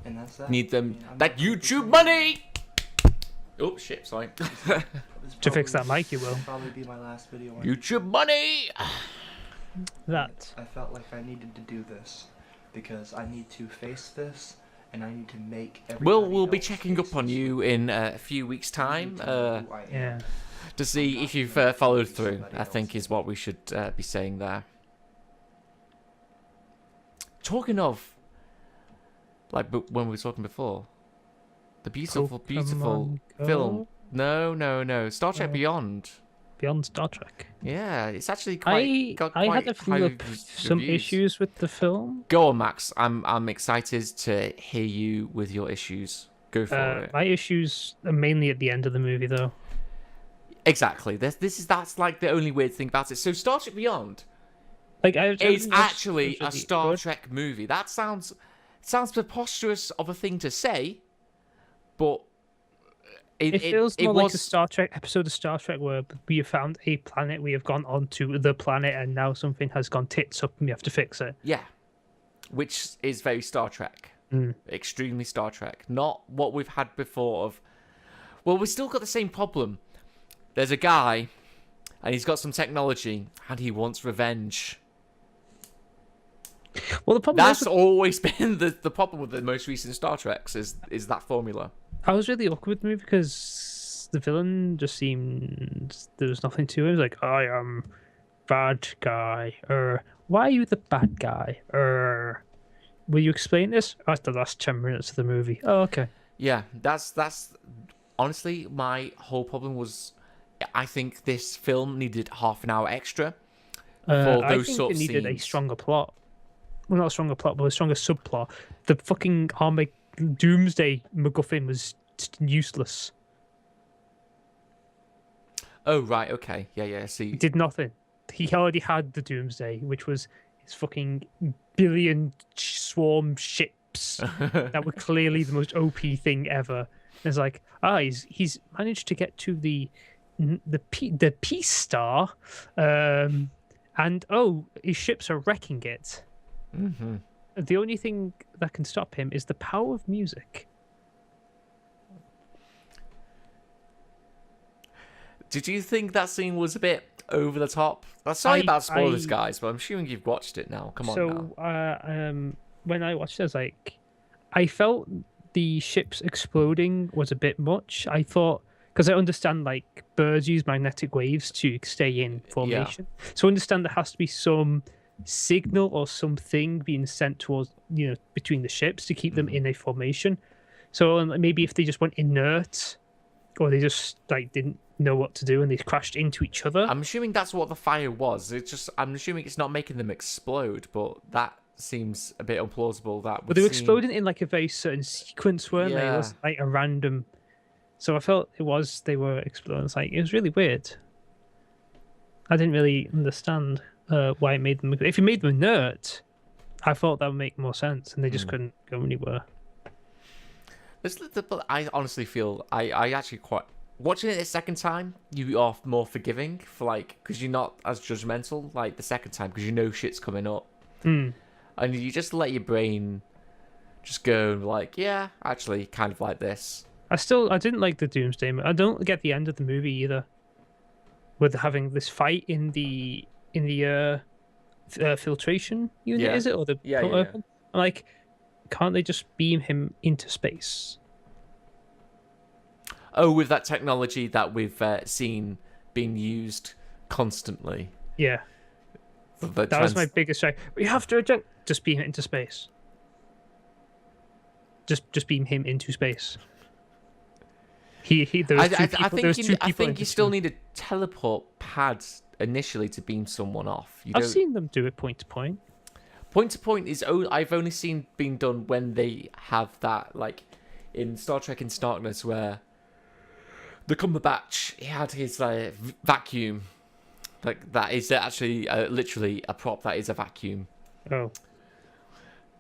and that's that. Need I them mean, I'm that not gonna YouTube pretend money. Oh shit! Sorry. this To fix that probably- mic, you will. this probably be my last video on YouTube money. That. I felt like I needed to do this because I need to face this, and I need to make everybody We'll be else checking face up on this. you in a few weeks' I need time to know who I am. Yeah. to see if you've followed through. I think is what we should be saying there. Talking of, like, when we were talking before, the beautiful, beautiful Pokemon film. Go? No. Star Trek Oh. Beyond. Beyond Star Trek. Yeah, it's actually quite. got I had quite a few high some reviews. issues with the film. Go on, Max. I'm excited to hear you with your issues. Go for it. My issues are mainly at the end of the movie, though. Exactly. That's like the only weird thing about it. So Star Trek Beyond Like is actually it a was Star good. Trek movie. That sounds preposterous of a thing to say, but It feels more it like was a Star Trek episode of Star Trek where we have found a planet, we have gone onto the planet, and now something has gone tits up, and we have to fix it. yeah, which is very Star Trek, extremely Star Trek. Not what we've had before. Of well, we've still got the same problem. There's a guy, and he's got some technology, and he wants revenge. Well, the problem That's is, always been the problem with the most recent Star Treks is that formula. I was really awkward with the movie because the villain just seemed there was nothing to it. It was like, I am bad guy, or why are you the bad guy, or will you explain this? Oh, it's the last 10 minutes of the movie. Oh, okay. Yeah, that's honestly my whole problem was. I think this film needed half an hour extra for I those think sort it of needed a scenes. stronger plot. Well, not a stronger plot, but a stronger subplot. The fucking Doomsday MacGuffin was useless. Oh right, okay, yeah. See, He did nothing. He already had the Doomsday, which was his fucking billion swarm ships that were clearly the most OP thing ever. And it's like, he's managed to get to the Peace Star, and his ships are wrecking it. mm-hmm. The only thing that can stop him is the power of music. Did you think that scene was a bit over the top? Sorry about spoilers, I- guys, but I'm assuming you've watched it now. Come on now. When I watched it, I was like, I felt the ships exploding was a bit much. I thought, because I understand like birds use magnetic waves to stay in formation, so I understand there has to be some signal or something being sent towards between the ships to keep them in a formation. So maybe if they just went inert, or they just like didn't know what to do and they crashed into each other. I'm assuming that's what the fire was. I'm assuming it's not making them explode, but that seems a bit implausible. But they were exploding in like a very certain sequence, weren't they? It Yeah. was like a random. So I felt they were exploding. It's like it was really weird. I didn't really understand why it made them. If you made them inert, I thought that would make more sense, and they just couldn't go anywhere. I honestly feel I actually quite watching it a second time. You are more forgiving for because you're not as judgmental like the second time because you know shit's coming up. And you just let your brain just go like, yeah, actually, kind of like this. I didn't like the Doomsday. I don't get the end of the movie either, with having this fight in the filtration unit, Yeah. is it, or the Yeah, port yeah, yeah. open? I'm like, can't they just beam him into space? Oh, with that technology that we've seen being used constantly. Yeah, that was my biggest strike. We have to eject. Just beam it into space. Just beam him into space. There was two people. I think you still need a teleport pad initially to beam someone off. I've seen them do it point to point. Point to point is I've only seen being done when they have that, like in Star Trek Into Darkness, where the Cumberbatch, he had his vacuum. Like, that is actually literally a prop. That is a vacuum. Oh.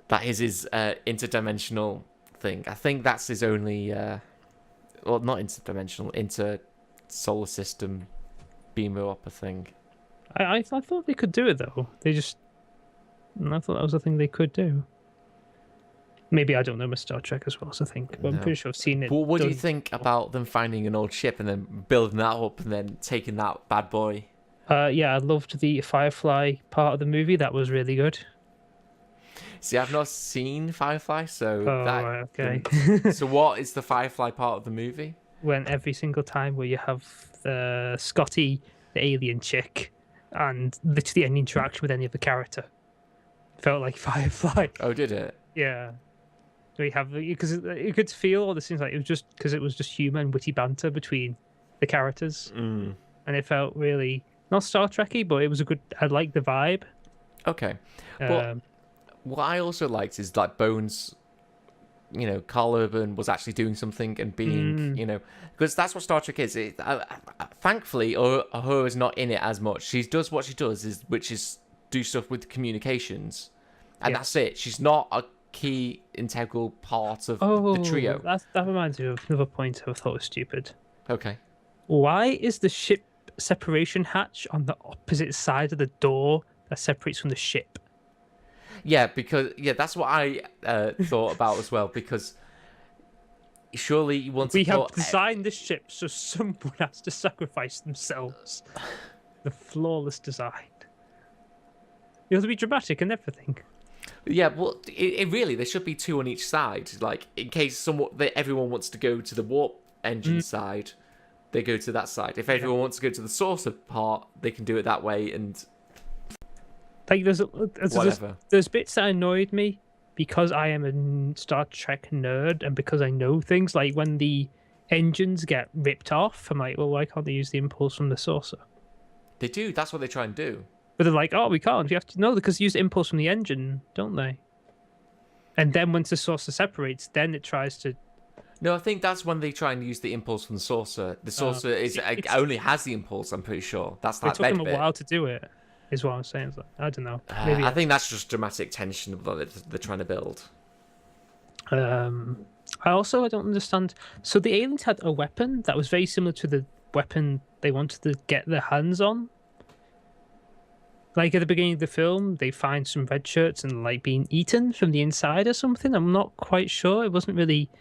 That is his interdimensional thing. I think that's his only, well, not interdimensional, inter-solar system beamer upper thing. I thought they could do it, though. I thought that was a thing they could do. Maybe I don't know my Star Trek as well as I think, but I'm pretty sure I've seen it. Well, what do you done. think about them finding an old ship and then building that up and then taking that bad boy? Yeah, I loved the Firefly part of the movie. That was really good. See, I've not seen Firefly, so Right, okay. So what is the Firefly part of the movie? When every single time where you have Scotty, the alien chick, and literally any interaction with any other character felt like Firefly. Oh, did it? Yeah. We have, because you could feel all the things, like it was just human witty banter between the characters, and it felt really not Star Trekky, but it was a good. I liked the vibe. Okay, but what I also liked is that Bones, Carl Urban was actually doing something and being, because that's what Star Trek is. Thankfully, her is not in it as much. She does what she does, which is do stuff with communications, and that's it. She's not a key integral part of the trio. That reminds me of another point I thought was stupid. Okay. Why is the ship separation hatch on the opposite side of the door that separates from the ship? Yeah, because that's what I thought about as well. Because surely you want to. We have designed the ship so someone has to sacrifice themselves. The flawless design. You have to be dramatic and everything. Yeah, well, it really there should be two on each side. Like in case everyone wants to go to the warp engine side, they go to that side. If everyone wants to go to the saucer part, they can do it that way. And like whatever. There's bits that annoyed me because I am a Star Trek nerd and because I know things. Like when the engines get ripped off, I'm like, well, why can't they use the impulse from the saucer? They do. That's what they try and do. But they're like, oh, we can't. You have to because use impulse from the engine, don't they? And then once the saucer separates, then it tries to. No, I think that's when they try and use the impulse from the saucer. The saucer only has the impulse. I'm pretty sure that's that. It took them a while to do it. Is what I'm saying. It's like, I don't know. Maybe I think that's just dramatic tension that they're trying to build. I don't understand. So the aliens had a weapon that was very similar to the weapon they wanted to get their hands on. Like at the beginning of the film, they find some red shirts and like being eaten from the inside or something. I'm not quite sure. It wasn't really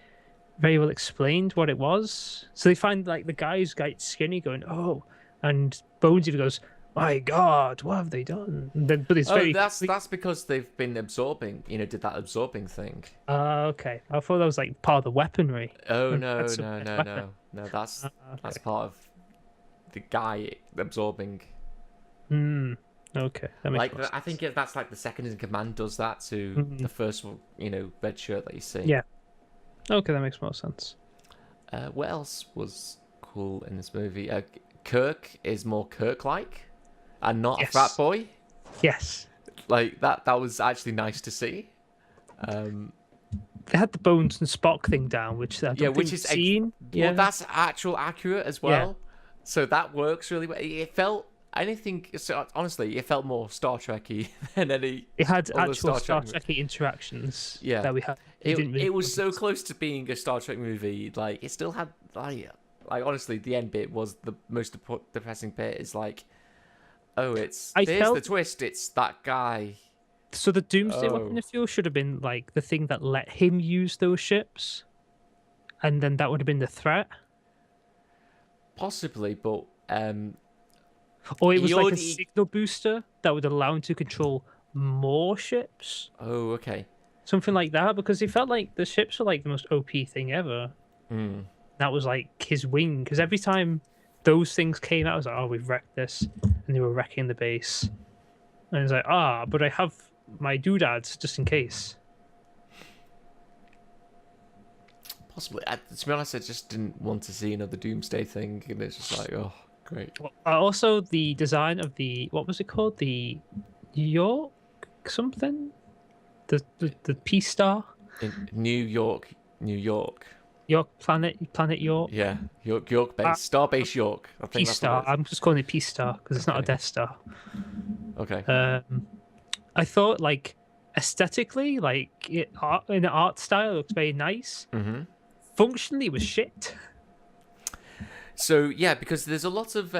very well explained what it was. So they find like the guy who's quite skinny going, oh, and Bones even goes, my God, what have they done? But it's that's because they've been absorbing. Did that absorbing thing. Okay. I thought that was like part of the weaponry. Oh no. That's part of the guy absorbing. Okay, that makes I think that's like the second in command does that to the first, red shirt that you see. Yeah. Okay, that makes more sense. What else was cool in this movie? Kirk is more Kirk-like, and not a frat boy. Yes. Like that was actually nice to see. They had the Bones and Spock thing down, which I don't think is seen. Well, that's accurate as well. Yeah. So that works really well. It felt. Honestly, it felt more Star Trek-y than any. It had actual Star Trek-y interactions that we had. It was so close to being a Star Trek movie. Like it still had like honestly, the end bit was the most depressing bit. It's like, oh, here's the twist. It's that guy. So the Doomsday Oh. weapon, I feel, should have been like the thing that let him use those ships, and then that would have been the threat. Possibly, but Or it He was like a already- signal booster that would allow him to control more ships. oh, okay. Something like that, because he felt like the ships were like the most OP thing ever. Hmm. That was like his wing, because every time those things came out, I was like, oh, we've wrecked this. And they were wrecking the base. And it's like, but I have my doodads just in case. Possibly. To be honest, I just didn't want to see another Doomsday thing, and it's just like, oh, great. Also, the design of the, what was it called? The York something? The Peace Star? In New York. York Planet York? Yeah, York base, Starbase York. I think Peace that's Star. what it is. I'm just calling it Peace Star because it's not a Okay. Death Star. Okay. I thought, like, aesthetically, like, in the art style, it looks very nice. Mm-hmm. Functionally, it was shit. So yeah, because there's a lot of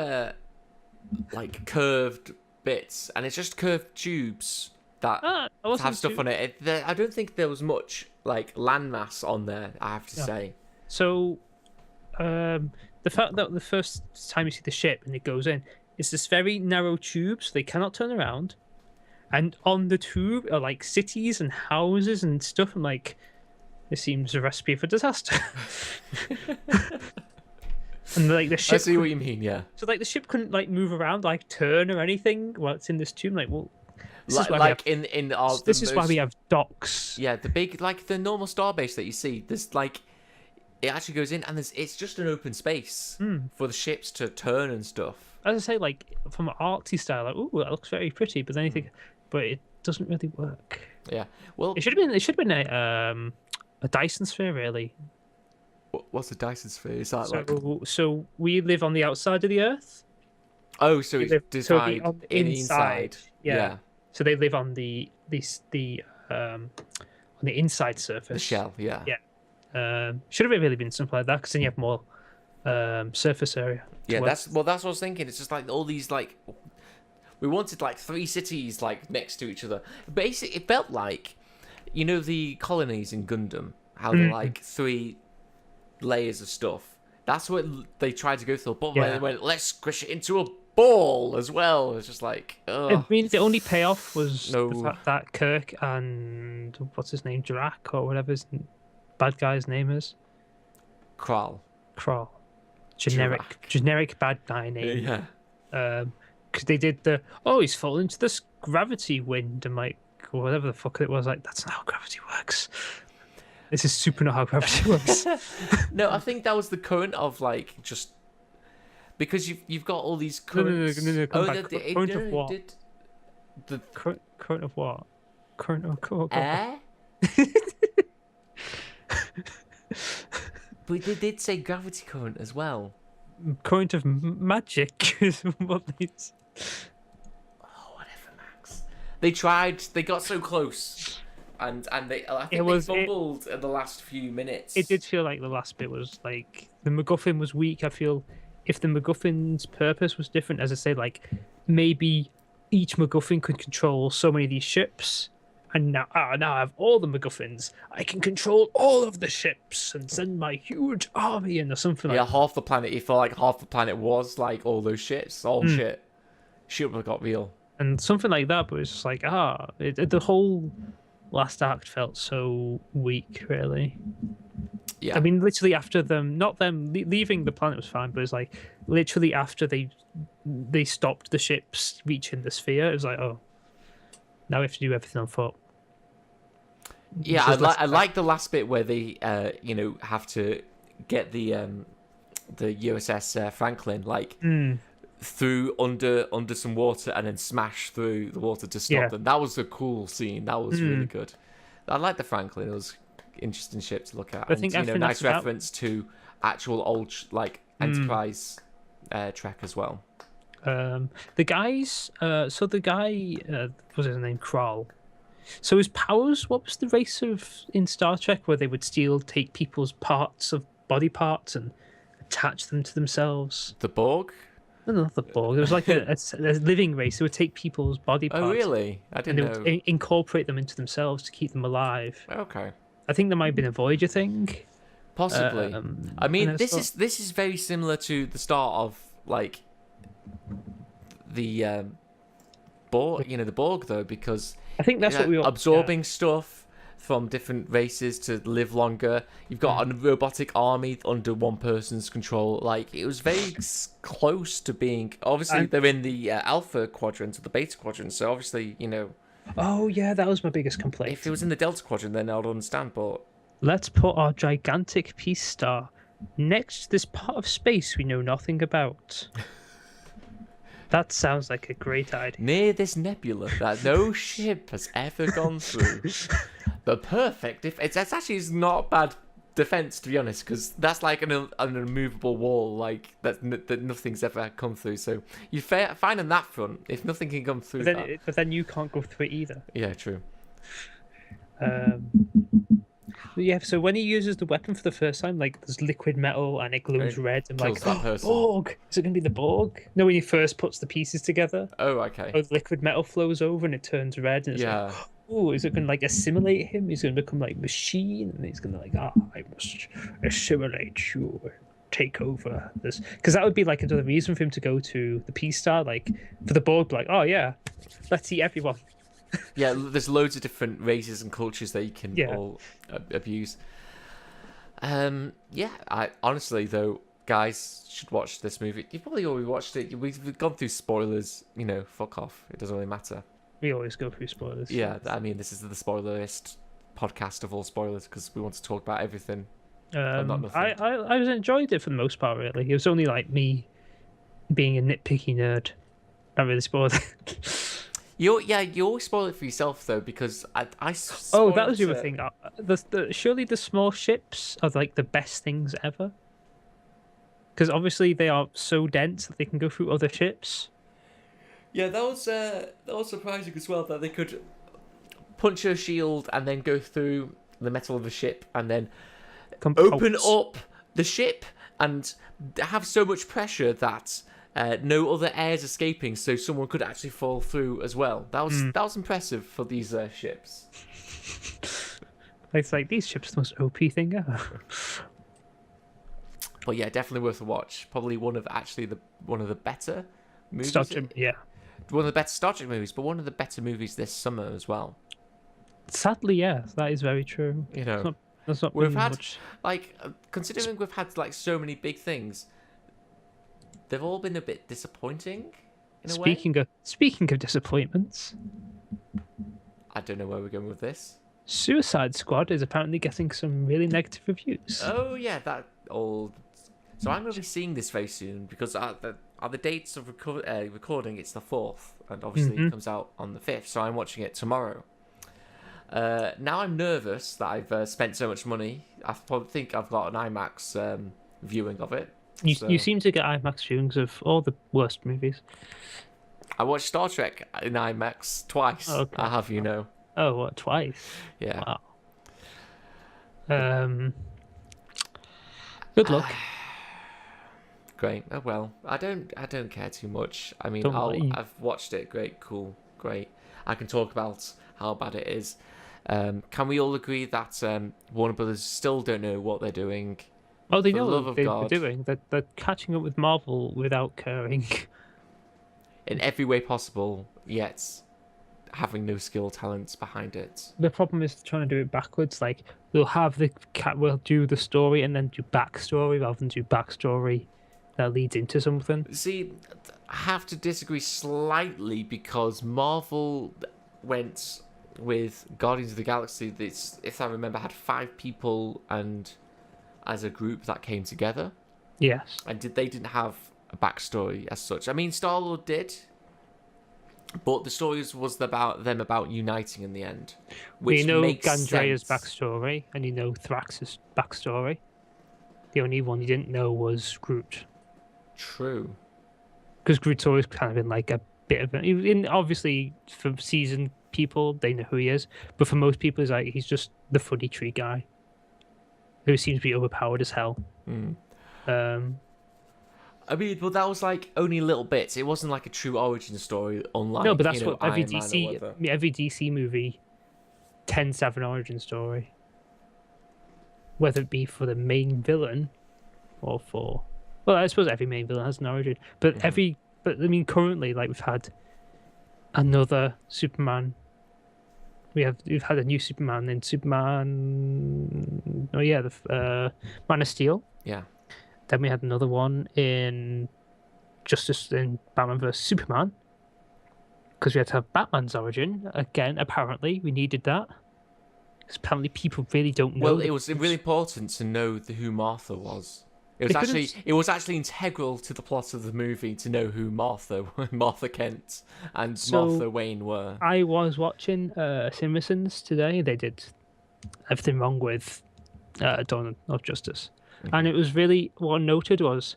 like curved bits, and it's just curved tubes that I wasn't have stuff on it. I don't think there was much like landmass on there. I have to say. So, the fact that the first time you see the ship and it goes in, it's this very narrow tube, so they cannot turn around. And on the tube are like cities and houses and stuff. I'm like, this seems a recipe for disaster. And like the I ship, see what you mean. Yeah. so like the ship couldn't like move around, like turn or anything while it's in this tube. Like, well, this is why Like we have, in our, this is why we have docks. Yeah, the big, like the normal starbase that you see. There's like, it actually goes in, and it's just an open space for the ships to turn and stuff. As I say, like from an artsy style, like, ooh, that looks very pretty. But then you think, but it doesn't really work. Yeah. Well, It should have been a Dyson sphere, really. what's the Dyson sphere? Is that like? So we live on the outside of the Earth. Oh, so it's So it'd be designed on the inside. Yeah. So they live on the inside surface. The shell. Yeah. Yeah. Should have really been something like that, because then you have more surface area. to Yeah, work. that's what I was thinking. It's just like all these like, we wanted like 3 cities like next to each other. Basically, it felt like, you know, the colonies in Gundam, how they're like 3 layers of stuff. That's what they tried to go through, but when they went, let's squish it into a ball as well. It's just like, I mean, the only payoff was No. the fact that Kirk and what's his name, Drac or whatever his bad guy's name is, Kral. Krall, generic bad guy name. Yeah. Because they did he's fallen into this gravity wind, and like, or whatever the fuck it was, like, that's not how gravity works. This is super not how gravity works. No, I think that was the current of like just because you've got all these No, currents. come back. Current of what? The Current of what? Current of what? air. But they did say gravity current as well. Current of magic is what they. Oh, whatever, Max. They tried. They got so close, and I think they fumbled in the last few minutes. It did feel like the last bit was like the MacGuffin was weak. I feel if the MacGuffin's purpose was different, as I say, like maybe each MacGuffin could control so many of these ships, and now I have all the MacGuffins. I can control all of the ships and send my huge army in or something Yeah, like half the planet. You felt like half the planet was like all those ships. All shit. Shit would have got real. and something like that. But it's just like the whole last act felt so weak, really. Yeah. I mean, literally after them, not them leaving the planet was fine, but it's like literally after they stopped the ships reaching the sphere, it was like, oh, now we have to do everything on foot. Yeah, Just I like the last bit where they have to get the USS Franklin through under some water and then smash through the water to stop them. That was a cool scene. That was really good. I like the Franklin. It was interesting ship to look at. I think and, after nice that- reference to actual old Enterprise Trek as well. The guys, so the guy, what was his name, Krall. So his powers, what was the race of in Star Trek where they would take people's body parts and attach them to themselves? The Borg. not the Borg. It was like a living race. They would take people's body parts. Oh, really? I And didn't they know. would incorporate them into themselves to keep them alive. Okay. I think there might have been a Voyager thing. Possibly. I and mean, I this thought- is very similar to the start of like the Borg, the Borg though, because I think that's what we all absorbing stuff from different races to live longer. You've got a robotic army under one person's control. Like it was very close to being. Obviously, they're in the Alpha Quadrant or the Beta Quadrant, so obviously, Oh yeah, that was my biggest complaint. if it was in the Delta Quadrant, then I'd understand. But Let's put our gigantic peace star next to this part of space we know nothing about. That sounds like a great idea. near this nebula that no ship has ever gone through, the perfect. It's actually not bad defense, to be honest, because that's like an immovable wall, like that nothing's ever come through. So you fine on that front. If nothing can come through, But then you can't go through it either. yeah, true. Yeah, so when he uses the weapon for the first time, like there's liquid metal and it glows It red, and kills that person. Borg! Is it going to be the Borg? No, when he first puts the pieces together, Oh, okay. the liquid metal flows over and it turns red, and it's Yeah. like, oh, is it going to like assimilate him? He's going to become like machine, and he's going to like, I must assimilate you, or take over this, because that would be like another reason for him to go to the Peace Star, like for the Borg, like, oh yeah, let's eat everyone. Yeah, there's loads of different races and cultures that you can Yeah. all abuse. Yeah, I honestly though, guys should watch this movie. You've probably already watched it. We've gone through spoilers. Fuck off. It doesn't really matter. We always go through spoilers. Yeah, I mean, this is the spoilerist podcast of all spoilers because we want to talk about everything. not nothing. I enjoyed it for the most part. Really, it was only like me being a nitpicky nerd that really spoiled it. You always spoil it for yourself though because I Oh, that was the spoiled other it. thing. Surely the small ships are like the best things ever. Because obviously they are so dense that they can go through other ships. Yeah, that was surprising as well that they could punch a shield and then go through the metal of the ship and then open up the ship and have so much pressure that no other air is escaping, so someone could actually fall through as well. That was impressive for these ships. It's like these ships are the most OP thing ever. But yeah, definitely worth a watch. Probably one of the better movies. Yeah. One of the better Star Trek movies, but one of the better movies this summer as well. Sadly, yes, that is very true. That's not We've really had much. considering we've had so many big things, they've all been a bit disappointing in a way. Speaking of disappointments, I don't know where we're going with this. Suicide Squad is apparently getting some really negative reviews. Oh yeah, that old. So I'm going to be seeing this very soon because at the dates of recording, it's the 4th, and obviously it comes out on the 5th. So I'm watching it tomorrow. Now I'm nervous that I've spent so much money. I probably think I've got an IMAX viewing of it. You seem to get IMAX viewings of all the worst movies. I watched Star Trek in IMAX twice. Okay. I have, Oh, what, twice? Yeah. Wow. Good luck. Great. Oh well. I don't care too much. I mean, Don't worry. I've watched it. Great. Cool. Great. I can talk about how bad it is. Can we all agree that Warner Brothers still don't know what they're doing? Oh, they For the know love what of they're God. doing. They're catching up with Marvel without caring. In every way possible, yet having no skill talents behind it. The problem is trying to do it backwards. Like we'll do the story and then do backstory rather than do backstory that leads into something. See, I have to disagree slightly because Marvel went with Guardians of the Galaxy. This, if I remember, had 5 people and as a group that came together, Yes. and they didn't have a backstory as such. I mean, Star-Lord did, but the stories was about uniting in the end, which You know makes Gandrea's sense. backstory and you know Thrax's backstory. The only one you didn't know was Groot. True. Because Groot's always kind of been like a bit of obviously for seasoned people they know who he is, but for most people he's just the funny tree guy who seems to be overpowered as hell. I mean, but that was like only little bits. It wasn't like a true origin story, unlike No, but that's what every Iron Man or DC whatever. every DC movie tends to have an origin story, whether it be for the main villain or for. Well, I suppose every main villain has an origin, but But I mean, currently, like we've had another Superman. We've had a new Superman in Superman. Oh yeah, the Man of Steel. Yeah. Then we had another one in Justice in Batman vs Superman, because we had to have Batman's origin again. Apparently, we needed that because apparently people really don't know. Well, it was really important to know who Martha was. It They was actually integral to the plot of the movie to know who Martha Kent and Martha Wayne were. I was watching Simpsons today. They did everything wrong with Dawn of Justice, and it was really what I noted was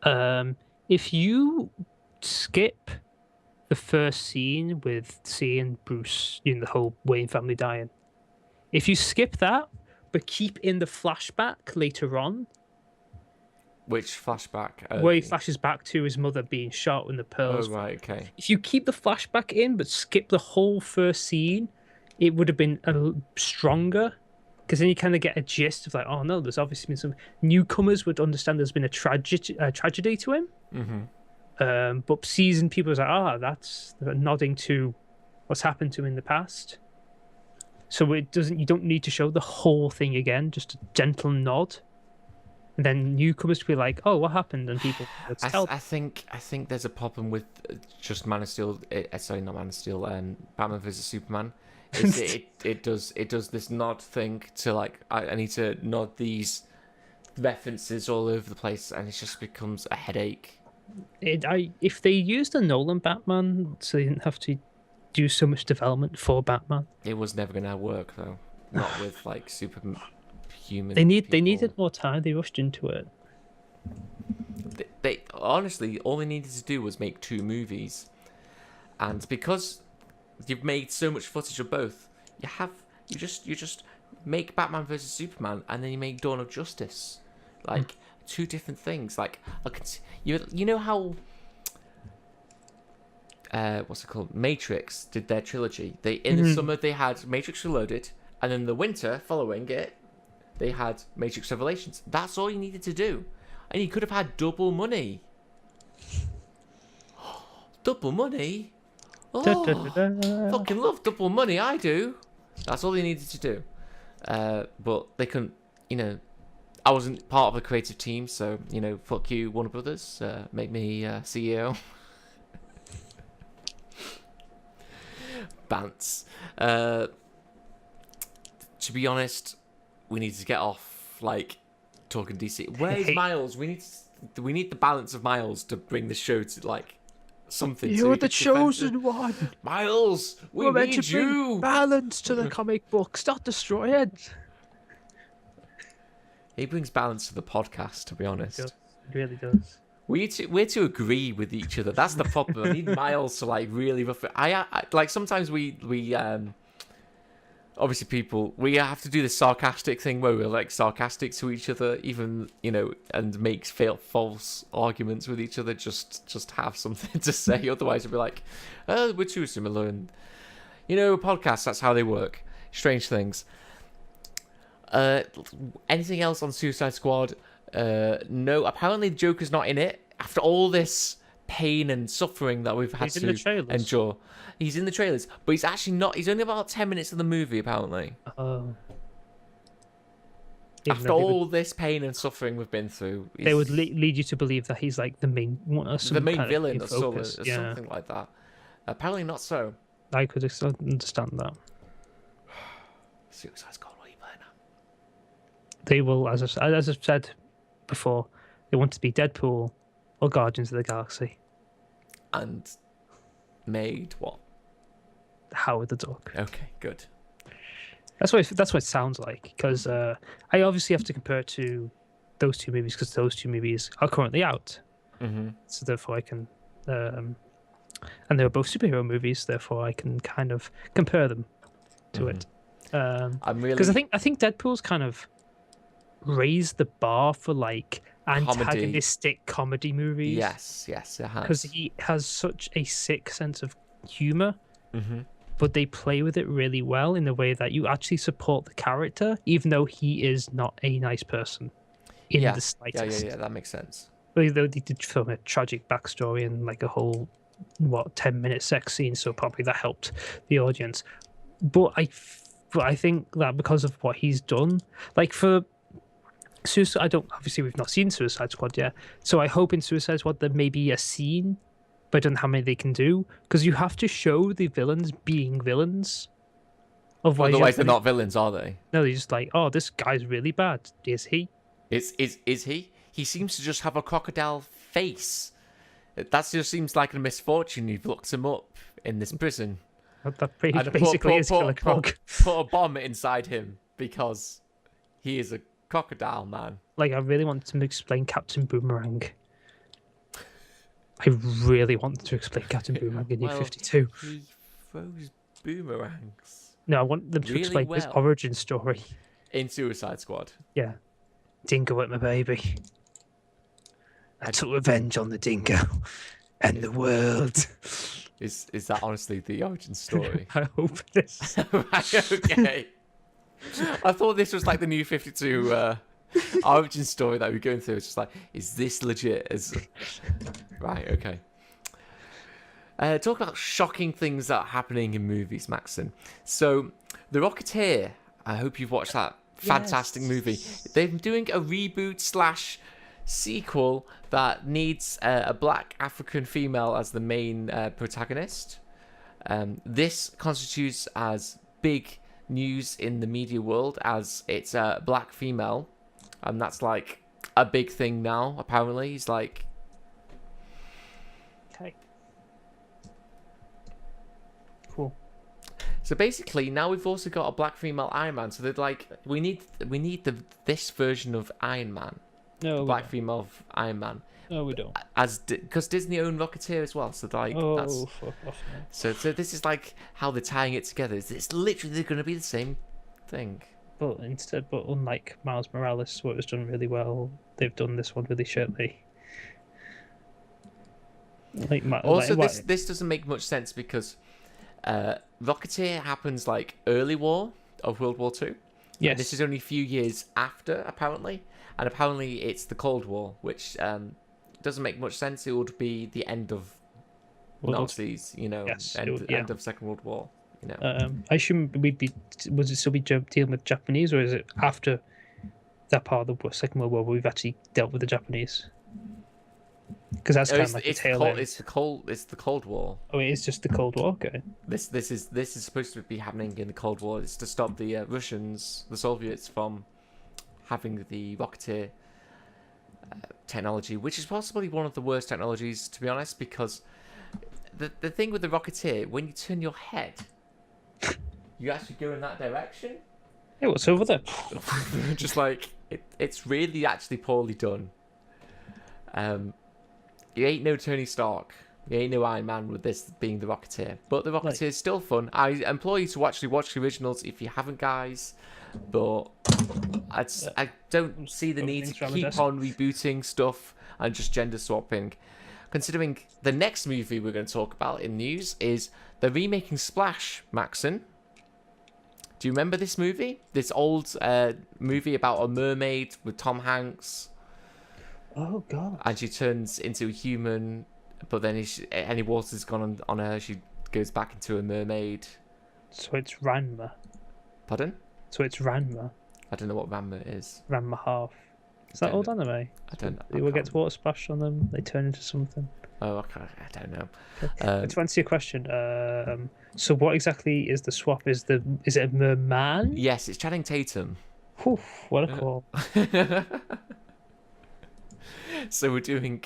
if you skip the first scene with seeing Bruce, the whole Wayne family dying, if you skip that but keep in the flashback later on. Which flashback? Where he flashes back to his mother being shot when the pearls. Oh, right, okay. If you keep the flashback in but skip the whole first scene, it would have been stronger. Because then you kind of get a gist of like, oh no, there's obviously been some newcomers would understand there's been a tragedy to him. Mm-hmm. But seasoned people is like, that's nodding to what's happened to him in the past. So you don't need to show the whole thing again, just a gentle nod. And then newcomers to be like, "Oh, what happened?" And people, I think there's a problem with just Man of Steel. Sorry, not Man of Steel. Batman vs Superman. It does this nod thing to like I need to nod these references all over the place, and it just becomes a headache. If they used a Nolan Batman, so they didn't have to do so much development for Batman, it was never gonna work though. Not with like Superman. They needed more time. They rushed into it. They honestly, all they needed to do was make 2 movies, and because you've made so much footage of both, you just make Batman vs Superman, and then you make Dawn of Justice, like 2 different things. Like you know how what's it called? Matrix did their trilogy. In the summer they had Matrix Reloaded, and then the winter following it, they had Matrix Revelations. That's all you needed to do. And you could have had double money. Double money? Oh, fucking love double money, I do. That's all they needed to do. But they couldn't, I wasn't part of the creative team, so, fuck you, Warner Brothers. Make me CEO. Bants. To be honest, we need to get off talking DC. Where's Miles? We need the balance of Miles to bring the show to something. You're the chosen one. Miles, we meant need to bring you. balance to the comic books, not destroy it. He brings balance to the podcast. To be honest, It really does. We're to agree with each other. That's the problem. I need Miles to really rough it. I sometimes we obviously we have to do this sarcastic thing where we're sarcastic to each other, even and make false arguments with each other. Just have something to say. Otherwise, we'll be like, oh, we're too similar. And podcasts, that's how they work. Strange things. Anything else on Suicide Squad? No. Apparently, the Joker's not in it. After all this pain and suffering that we've had to endure. He's in the trailers, but he's actually not. He's only about 10 minutes of the movie, apparently. Oh. After all this pain and suffering we've been through, they would lead you to believe that he's the main one, or the main villain, or focus. something like that. Apparently, not so. I could understand that. Suicide Squad, what are you playing now? They will, as I've said before, they want to be Deadpool or Guardians of the Galaxy. And made what? Howard the Duck. Okay, good. That's what it sounds like, because I obviously have to compare it to those 2 movies, because those 2 movies are currently out. Mm-hmm. So therefore I can, and they were both superhero movies. Therefore I can kind of compare them to it. I'm really, because I think Deadpool's kind of raised the bar for antagonistic comedy movies. Yes, it has. Because he has such a sick sense of humor, Mm-hmm. but they play with it really well in the way that you actually support the character, even though he is not a nice person in the slightest. Yeah, that makes sense. Though they did film a tragic backstory and like a whole 10-minute sex scene, so probably that helped the audience. But I think that because of what he's done, like for Suicide, obviously we've not seen Suicide Squad yet, so I hope in Suicide Squad there may be a scene, but I don't know how many they can do, because you have to show the villains being villains. Otherwise, they're not villains, are they? No, they're just like, oh, this guy's really bad. Is he? Is he? He seems to just have a crocodile face. That just seems like a misfortune. You've looked him up in this prison. That basically is Killer Croc. Put a bomb inside him because he is a crocodile man. Like, I really want to explain Captain Boomerang. I really want to explain Captain Boomerang in New 52. He throws boomerangs. No, I want them to really explain his origin story. In Suicide Squad. Yeah. Dingo ate my baby. I took revenge on the dingo and the world. Is that honestly the origin story? I hope it is. Right, okay. I thought this was like the New 52 origin story that we're going through. It's just like, is this legit? Right, okay. Talk about shocking things that are happening in movies, Maxon. So, The Rocketeer. I hope you've watched that fantastic movie. They're doing a reboot / sequel that needs a black African female as the main protagonist. This constitutes as big news in the media world as it's a black female, and that's like a big thing now. Apparently, he's like, okay, cool. So basically, now we've also got a black female Iron Man. So they're like, we need this version of Iron Man. No, black female of Iron Man. No, we don't. Because Disney owned Rocketeer as well. So like, that's fuck off, man. so this is like how they're tying it together. It's literally going to be the same thing. But unlike Miles Morales, where it was done really well, they've done this one really shitly. This doesn't make much sense because Rocketeer happens like early war of World War II. Yes. And this is only a few years after, apparently. And apparently it's the Cold War, which doesn't make much sense. It would be the end of Nazis, end of Second World War. I assume would it still be dealing with Japanese, or is it after that part of the Second World War where we've actually dealt with the Japanese? Because that's kind of like the tail end. It's the Cold War. Oh, it is just the Cold War. Okay. This is supposed to be happening in the Cold War. It's to stop the Russians, the Soviets, from having the Rocketeer technology, which is possibly one of the worst technologies, to be honest, because the thing with the Rocketeer, when you turn your head, you actually go in that direction. Hey, what's over there? Just like, it's really actually poorly done. You ain't no Tony Stark. You ain't no Iron Man with this being the Rocketeer. But the Rocketeer is still fun. I implore you to actually watch the originals if you haven't, guys. But I don't see the need to keep on rebooting stuff and just gender swapping. Considering the next movie we're going to talk about in news is they're remaking Splash, Maxon. Do you remember this movie? This old movie about a mermaid with Tom Hanks. Oh, God. And she turns into a human, but then any water's gone on her, she goes back into a mermaid. So it's Ranma. Pardon? So it's Ranma. I don't know what Ranma is. Ranma half. Is that old anime? I don't know. They will get water splashed on them, they turn into something. Oh, okay. I don't know. To answer your question, so what exactly is the swap? Is it a merman? Yes, it's Channing Tatum. Whew, what a call. So we're doing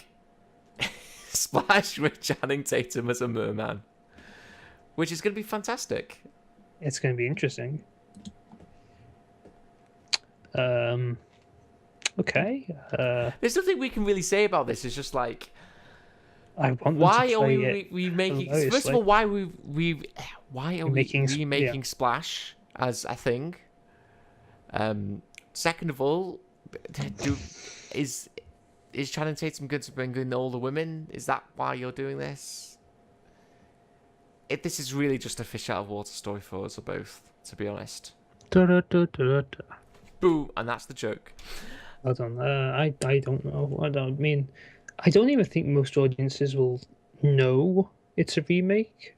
Splash with Channing Tatum as a merman, which is going to be fantastic. It's going to be interesting. Okay. There's nothing we can really say about this. It's just like, why are we remaking? First of all, why are we remaking Splash as a thing? is Channing Tatum good to bring in older women? Is that why you're doing this? This is really just a fish out of water story for us both, to be honest. Boo, and that's the joke. Hold on. I don't know. I don't even think most audiences will know it's a remake.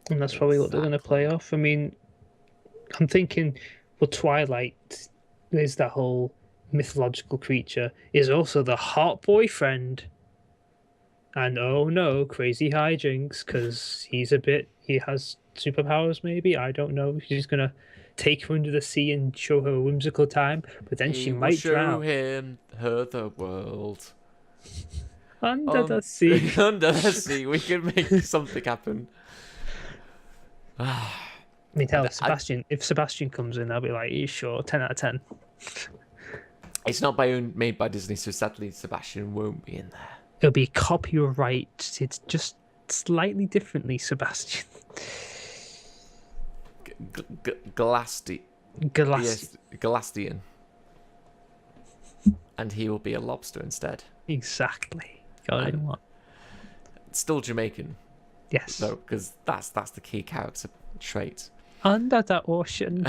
And that's probably what they're going to play off. I mean, I'm thinking, well, Twilight, there's that whole mythological creature, is also the hot boyfriend. And oh no, crazy hijinks, because he has superpowers maybe? I don't know. She's going to take her under the sea and show her a whimsical time, but then she might drown. Her the world. Under the sea. Under the sea, we can make something happen. I mean, hell, Sebastian. If Sebastian comes in, I'll be like, "Are you sure?" 10 out of 10. It's not made by Disney, so sadly, Sebastian won't be in there. It'll be copyright. It's just slightly differently, Sebastian. Galastian. Glass. Yes, Galastian. And he will be a lobster instead. Exactly. Got it. What? Still Jamaican. Yes. No, because that's the key character trait. Under the ocean.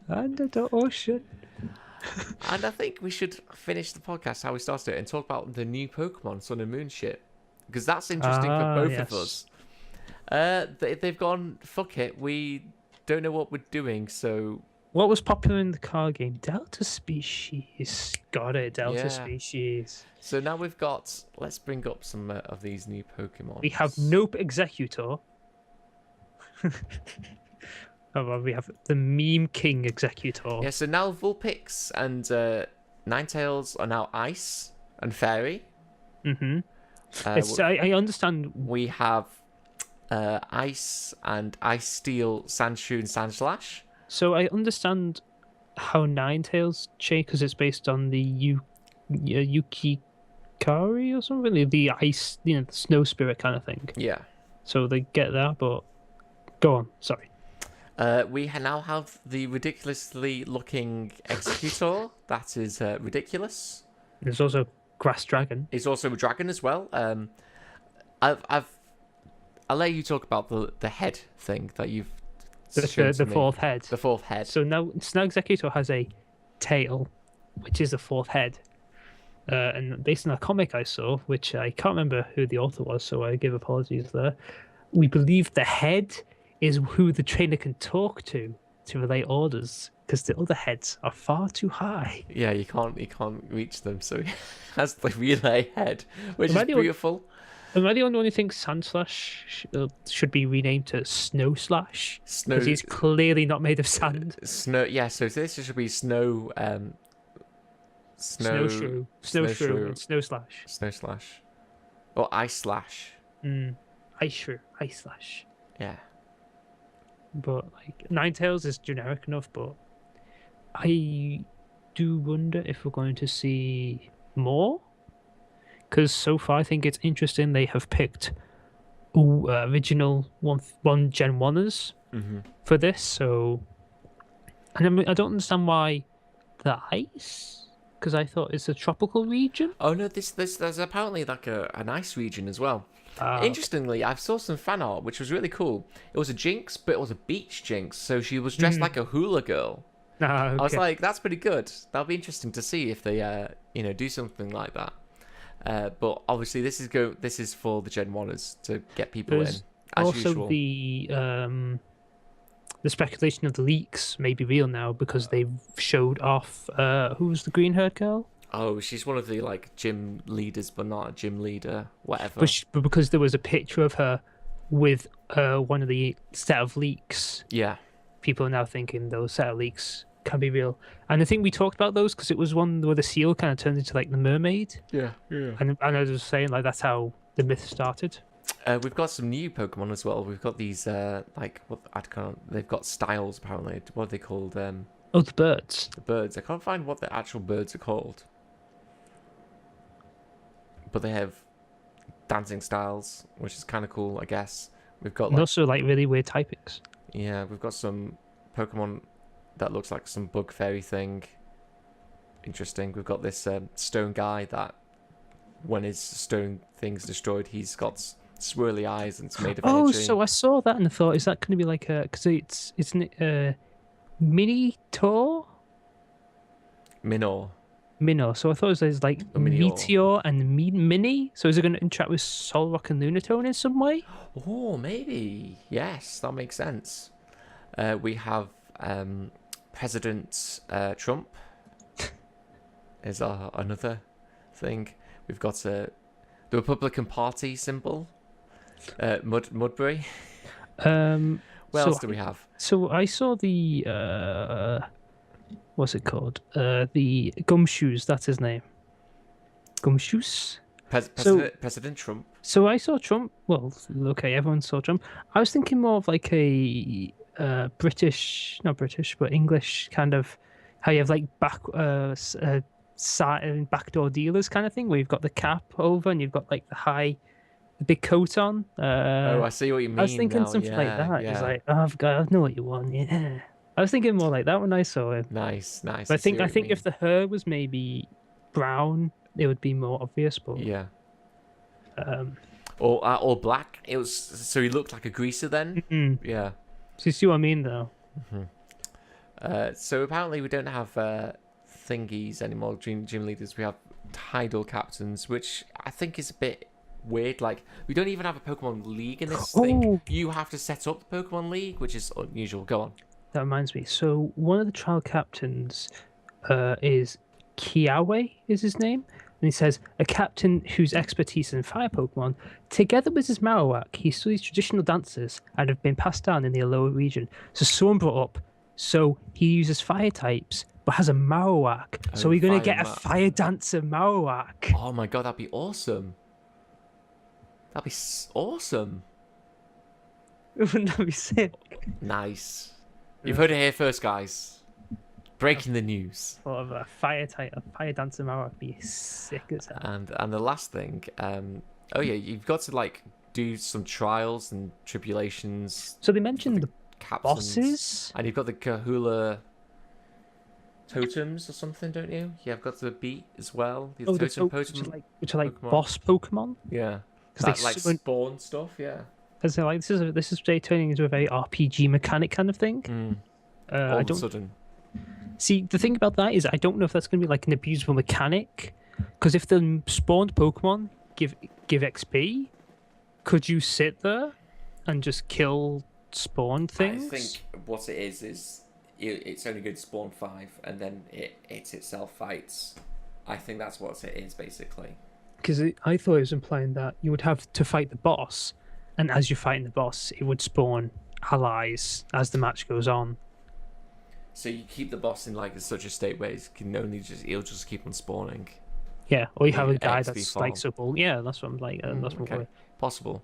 Under the ocean. And I think we should finish the podcast how we started it and talk about the new Pokemon Sun and Moon shit. Because that's interesting for both of us. They've gone, fuck it, we don't know what we're doing, so... What was popular in the card game? Delta Species. Got it, Delta Species. So now we've got... Let's bring up some of these new Pokemon. We have Nope Executor. We have the Meme King Executor. Yeah, so now Vulpix and Ninetales are now Ice and Fairy. Mm-hmm. I understand. We have Ice and Ice Steel, Sandshrew and Sandslash. So I understand how Ninetales changed because it's based on the Yukikari or something, the ice, the snow spirit kind of thing. Yeah. So they get that, but go on. Sorry. We now have the ridiculously looking Executor. That is ridiculous. There's also Grass Dragon. It's also a dragon as well. I'll let you talk about the head thing that you've the fourth head. The fourth head. So now Executor has a tail, which is the fourth head. And based on a comic I saw, which I can't remember who the author was, so I give apologies there. We believe the head is who the trainer can talk to relay orders, because the other heads are far too high. Yeah, you can't reach them, so he has the relay head, which is beautiful. Am I the only one who thinks Sandslash should be renamed to Snow Slash? Because he's clearly not made of sand. Snow, yeah. So this should be Snowshrew, and Snow Slash, or Ice Slash. Ice Slash. Yeah. But like Ninetales is generic enough, but I do wonder if we're going to see more. Because so far I think it's interesting they have picked original one Gen 1ers for this. So, and I don't understand why the ice, because I thought it's a tropical region. Oh no, there's apparently like an ice region as well. Interestingly, I saw some fan art which was really cool. It was a Jinx, but it was a beach Jinx, so she was dressed like a hula girl. Okay. I was like, that's pretty good. That'll be interesting to see if they do something like that. But obviously, this is for the Gen 1ers to get people in. As also usual. The speculation of the leaks may be real now because they've showed off who was the green haired girl. Oh, she's one of the like gym leaders, but not a gym leader, whatever. But because there was a picture of her with one of the set of leaks. Yeah. People are now thinking those set of leaks can be real. And I think we talked about those because it was one where the seal kind of turned into like the mermaid. Yeah. And I was saying like that's how the myth started. We've got some new Pokemon as well. We've got these they've got styles apparently. What are they called? The birds. The birds. I can't find what the actual birds are called. But they have dancing styles, which is kind of cool, I guess. We've got and also like really weird typings. Yeah, we've got some Pokemon that looks like some bug fairy thing. interesting. We've got this stone guy that when his stone thing's destroyed, he's got swirly eyes and it's made of Oh, energy. so I saw that and I thought, is that going to be like a? Because it's mini tour. Minor. So I thought it was like A Minior. Meteor and Mini. So is it going to interact with Solrock and Lunatone in some way? Oh, maybe. Yes, that makes sense. We have President Trump is another thing. We've got the Republican Party symbol, Mudbury. What else do we have? So I saw the what's it called? The Gumshoes. That's his name. Gumshoes. President Trump. So I saw Trump. Well, okay, everyone saw Trump. I was thinking more of like a British, not British, but English kind of how you have like backdoor dealers kind of thing, where you've got the cap over and you've got like the big coat on. I see what you mean. I was thinking now. something like that. Yeah. It's like, oh, I know what you want. Yeah. I was thinking more like that when I saw him. Nice. But I think if the hair was maybe brown, it would be more obvious. But yeah. Or black. It was so he looked like a greaser then. Mm-hmm. Yeah. So you see what I mean, though. Mm-hmm. So apparently we don't have thingies anymore. Gym leaders. We have tidal captains, which I think is a bit weird. Like we don't even have a Pokemon League in this thing. You have to set up the Pokemon League, which is unusual. Go on. That reminds me. So one of the trial captains is Kiawe, is his name. And he says, a captain whose expertise in fire Pokemon, together with his Marowak, he studies traditional dances and have been passed down in the Alola region. So someone brought up, so he uses fire types, but has a Marowak. So we're going to get a fire dancer Marowak. Oh my god, that'd be awesome. That'd be awesome. Wouldn't that be sick? Nice. You've heard it here first, guys. Breaking the news. Thought of a fire dancer Marowak would be sick as hell. And the last thing, you've got to like do some trials and tribulations. So they mentioned the captains. bosses, and you've got the Kahula totems or something, don't you? Yeah, I've got the beat as well. The totem, which are like Pokemon. boss Pokemon. Yeah, because like spawn stuff. Yeah, because they're like this is turning into a very RPG mechanic kind of thing. All of a sudden. See, the thing about that is I don't know if that's going to be like an abusable mechanic, because if the spawned Pokemon give XP, could you sit there and just kill spawned things? I think what it is it's only going to spawn 5 and then it itself fights. I think that's what it is basically. Because I thought it was implying that you would have to fight the boss, and as you're fighting the boss, it would spawn allies as the match goes on. So you keep the boss in like such a state where he'll just keep on spawning. Yeah, or you have a guy XP that's farm. like so cool. Yeah, that's what I'm like. That's what okay. Possible.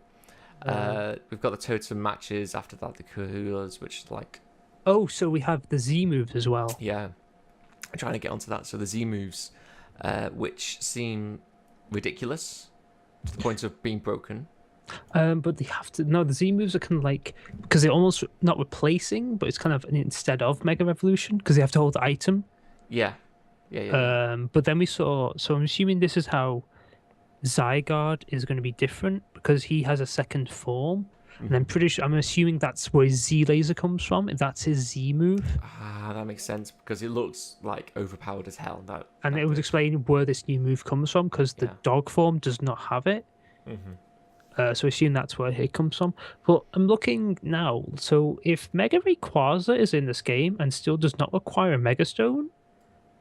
We've got the totem matches after that, the Kahulas, which like. Oh, so we have the Z moves as well. Yeah, I'm trying to get onto that. So the Z moves, which seem ridiculous to the point of being broken. But they have to. No, the Z moves are kind of like, because they're almost not replacing, but it's kind of an instead of Mega Revolution, because they have to hold the item. Yeah. But then we saw. So I'm assuming this is how Zygarde is going to be different, because he has a second form. And I'm assuming that's where Z Laser comes from. If that's his Z move. That makes sense, because it looks like overpowered as hell. And it would explain where this new move comes from, because the dog form does not have it. So I assume that's where it comes from. But I'm looking now. So if Mega Rayquaza is in this game and still does not require a Mega Stone,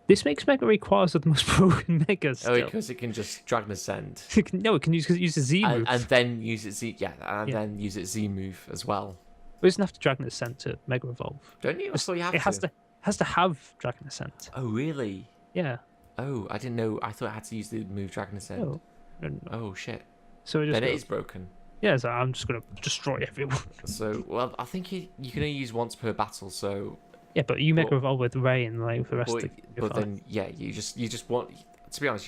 this makes Mega Rayquaza the most broken Mega still. Oh, because it can just Dragon Ascend. No, it can use the Z move. And then use its Z, then use its Z move as well. It doesn't have to Dragon Ascent to Mega Evolve. Don't you? I thought you have it has to have Dragon Ascent. Oh, really? Yeah. Oh, I didn't know. I thought it had to use the move Dragon Ascent. No. Oh, shit. So then it is broken. Yeah, so I'm just going to destroy everyone. So, well, I think you can only use once per battle, so... Yeah, but you Mega Evolve with Ray and like the rest of the... But then, yeah, you just want... To be honest,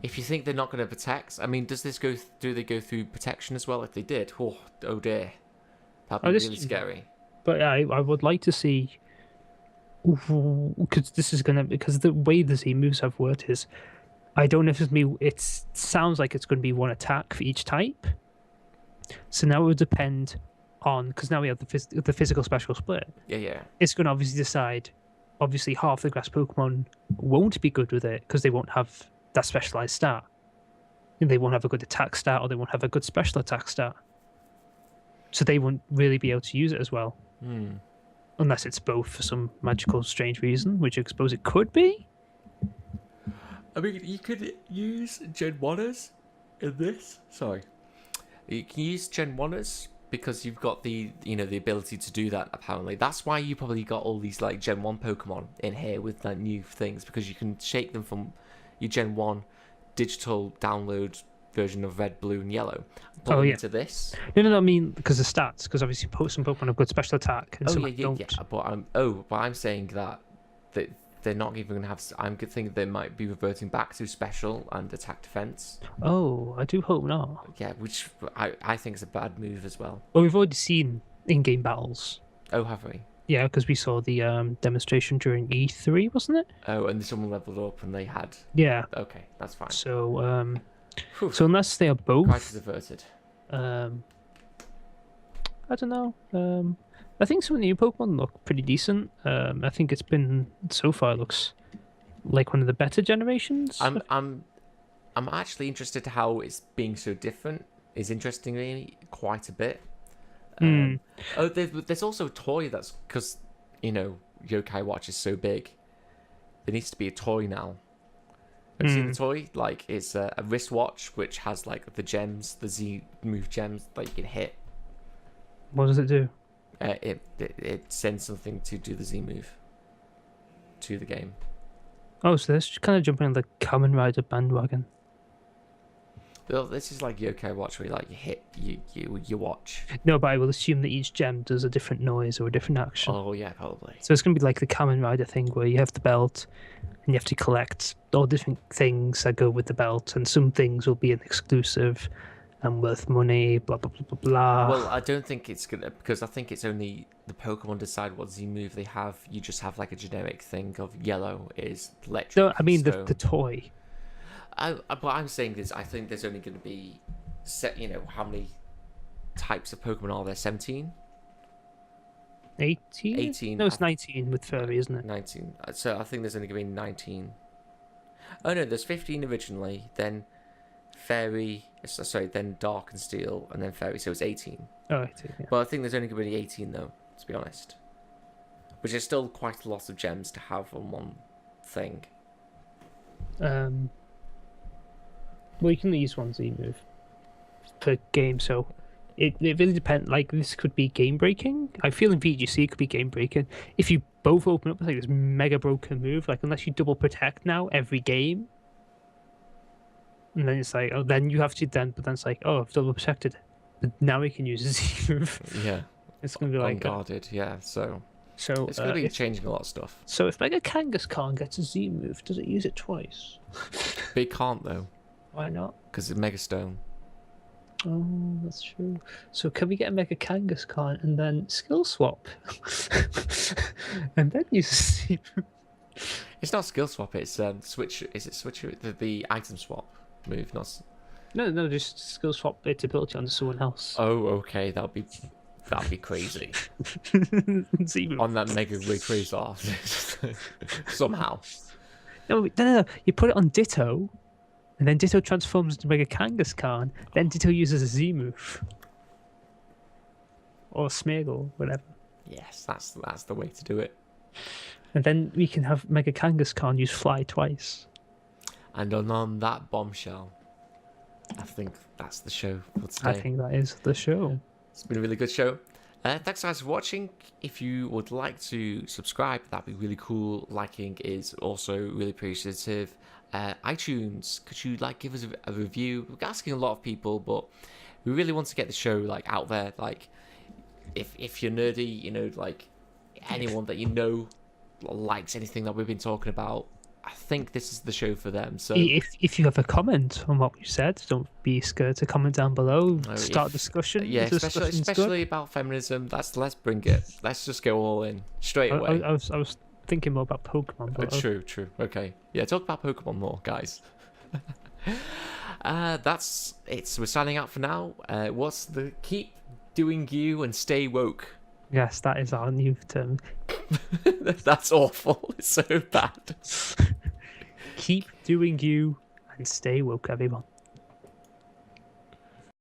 if you think they're not going to protect... I mean, do they go through protection as well? If they did, oh dear. That'd be really scary. But yeah, I would like to see because this is gonna because the way the Z moves have worked is, I don't know if it's me. It sounds like it's going to be one attack for each type. So now it would depend on, because now we have the physical special split. Yeah. It's going to obviously decide. Obviously, half the grass Pokemon won't be good with it because they won't have that specialized stat. They won't have a good attack stat, or they won't have a good special attack stat. So they won't really be able to use it as well. Unless it's both for some magical, strange reason, which I suppose it could be. I mean, you could use Gen 1ers in this. Sorry. You can use Gen 1ers because you've got the ability to do that, apparently. That's why you probably got all these, like, Gen 1 Pokemon in here with, like, new things, because you can shake them from your Gen 1 digital download version of red, blue, and yellow. Put them into this. No, I mean, because the stats, because obviously some Pokemon have good special attack, and some don't. Yeah. But I'm saying that they're not even going to have... I'm thinking they might be reverting back to special and attack defense. Oh, I do hope not. Yeah, which I think is a bad move as well. Well, we've already seen in-game battles. Oh, have we? Yeah, because we saw the demonstration during E3, wasn't it? Oh, and someone leveled up and they had... Yeah. Okay, that's fine. So, so unless they are both... Crisis averted. I don't know. I think some of the new Pokemon look pretty decent. I think it's been so far looks like one of the better generations. I'm actually interested to how it's being so different. Is interesting me quite a bit. Oh, there's also a toy that's because Yokai Watch is so big. There needs to be a toy now. Have you seen the toy? Like, it's a wristwatch which has like the gems, the Z move gems that you can hit. What does it do? It sends something to do the Z move to the game. Oh, so this kind of jumping on the Kamen Rider bandwagon. Well, this is like Yokai Watch, where you hit you watch. No, but I will assume that each gem does a different noise or a different action. Oh yeah, probably. So it's going to be like the Kamen Rider thing, where you have the belt, and you have to collect all different things that go with the belt, and some things will be an exclusive and worth money, blah blah blah blah blah. Well, I don't think it's gonna, because I think it's only the Pokemon decide what Z move they have. You just have like a generic thing of yellow is electric. No, I mean the toy. But I'm saying this. I think there's only going to be set. How many types of Pokemon are there? 17. 18? 18. No, it's 19 with Furry, isn't it? 19. So I think there's only going to be 19. Oh no, there's 15 originally. Then Fairy. Sorry, then Dark and Steel, and then Fairy. So it's 18. Oh, 18. Yeah. But I think there's only going to be 18 though. To be honest, which is still quite a lot of gems to have on one thing. Well, you can use one Z move per game, so it really depends. Like, this could be game breaking. I feel in VGC it could be game breaking. If you both open up with like this mega broken move, like unless you double protect now every game, and then it's like, oh, then you have to but then it's like, oh, I've double protected, but now we can use a Z move. Yeah, it's gonna be like unguarded. Yeah, so it's gonna be changing a lot of stuff. So if Mega Kangaskhan gets a Z move, does it use it twice? But it can't though. Why not? Because it's Mega Stone. Oh, that's true. So can we get a Mega Kangaskhan and then skill swap? And then use a Z move? It's not skill swap, it's switch. Is it switch the item swap move? Not. No, just skill swap its ability onto someone else. Oh, okay, that'd be crazy. Z move. On that Mega Rayquaza somehow. No. You put it on Ditto. And then Ditto transforms into Mega Kangaskhan. Then Ditto uses a Z move. Or Smeargle, whatever. Yes, that's the way to do it. And then we can have Mega Kangaskhan use Fly twice. And on that bombshell, I think that's the show for today. I think that is the show. It's been a really good show. Thanks guys for watching. If you would like to subscribe, that'd be really cool. Liking is also really appreciative. iTunes, could you give us a review? We're asking a lot of people, but we really want to get the show out there. If you're nerdy, anyone that likes anything that we've been talking about, I think this is the show for them. So if you have a comment on what we said, don't be scared to comment down below. Start a discussion. Yeah, especially about feminism. Let's bring it. Let's just go all in straight away. I was thinking more about Pokemon. But True. Okay. Yeah, talk about Pokemon more, guys. That's it. So we're signing out for now. What's the keep doing you and stay woke? Yes, that is our new term. That's awful. It's so bad. Keep doing you and stay woke, everyone.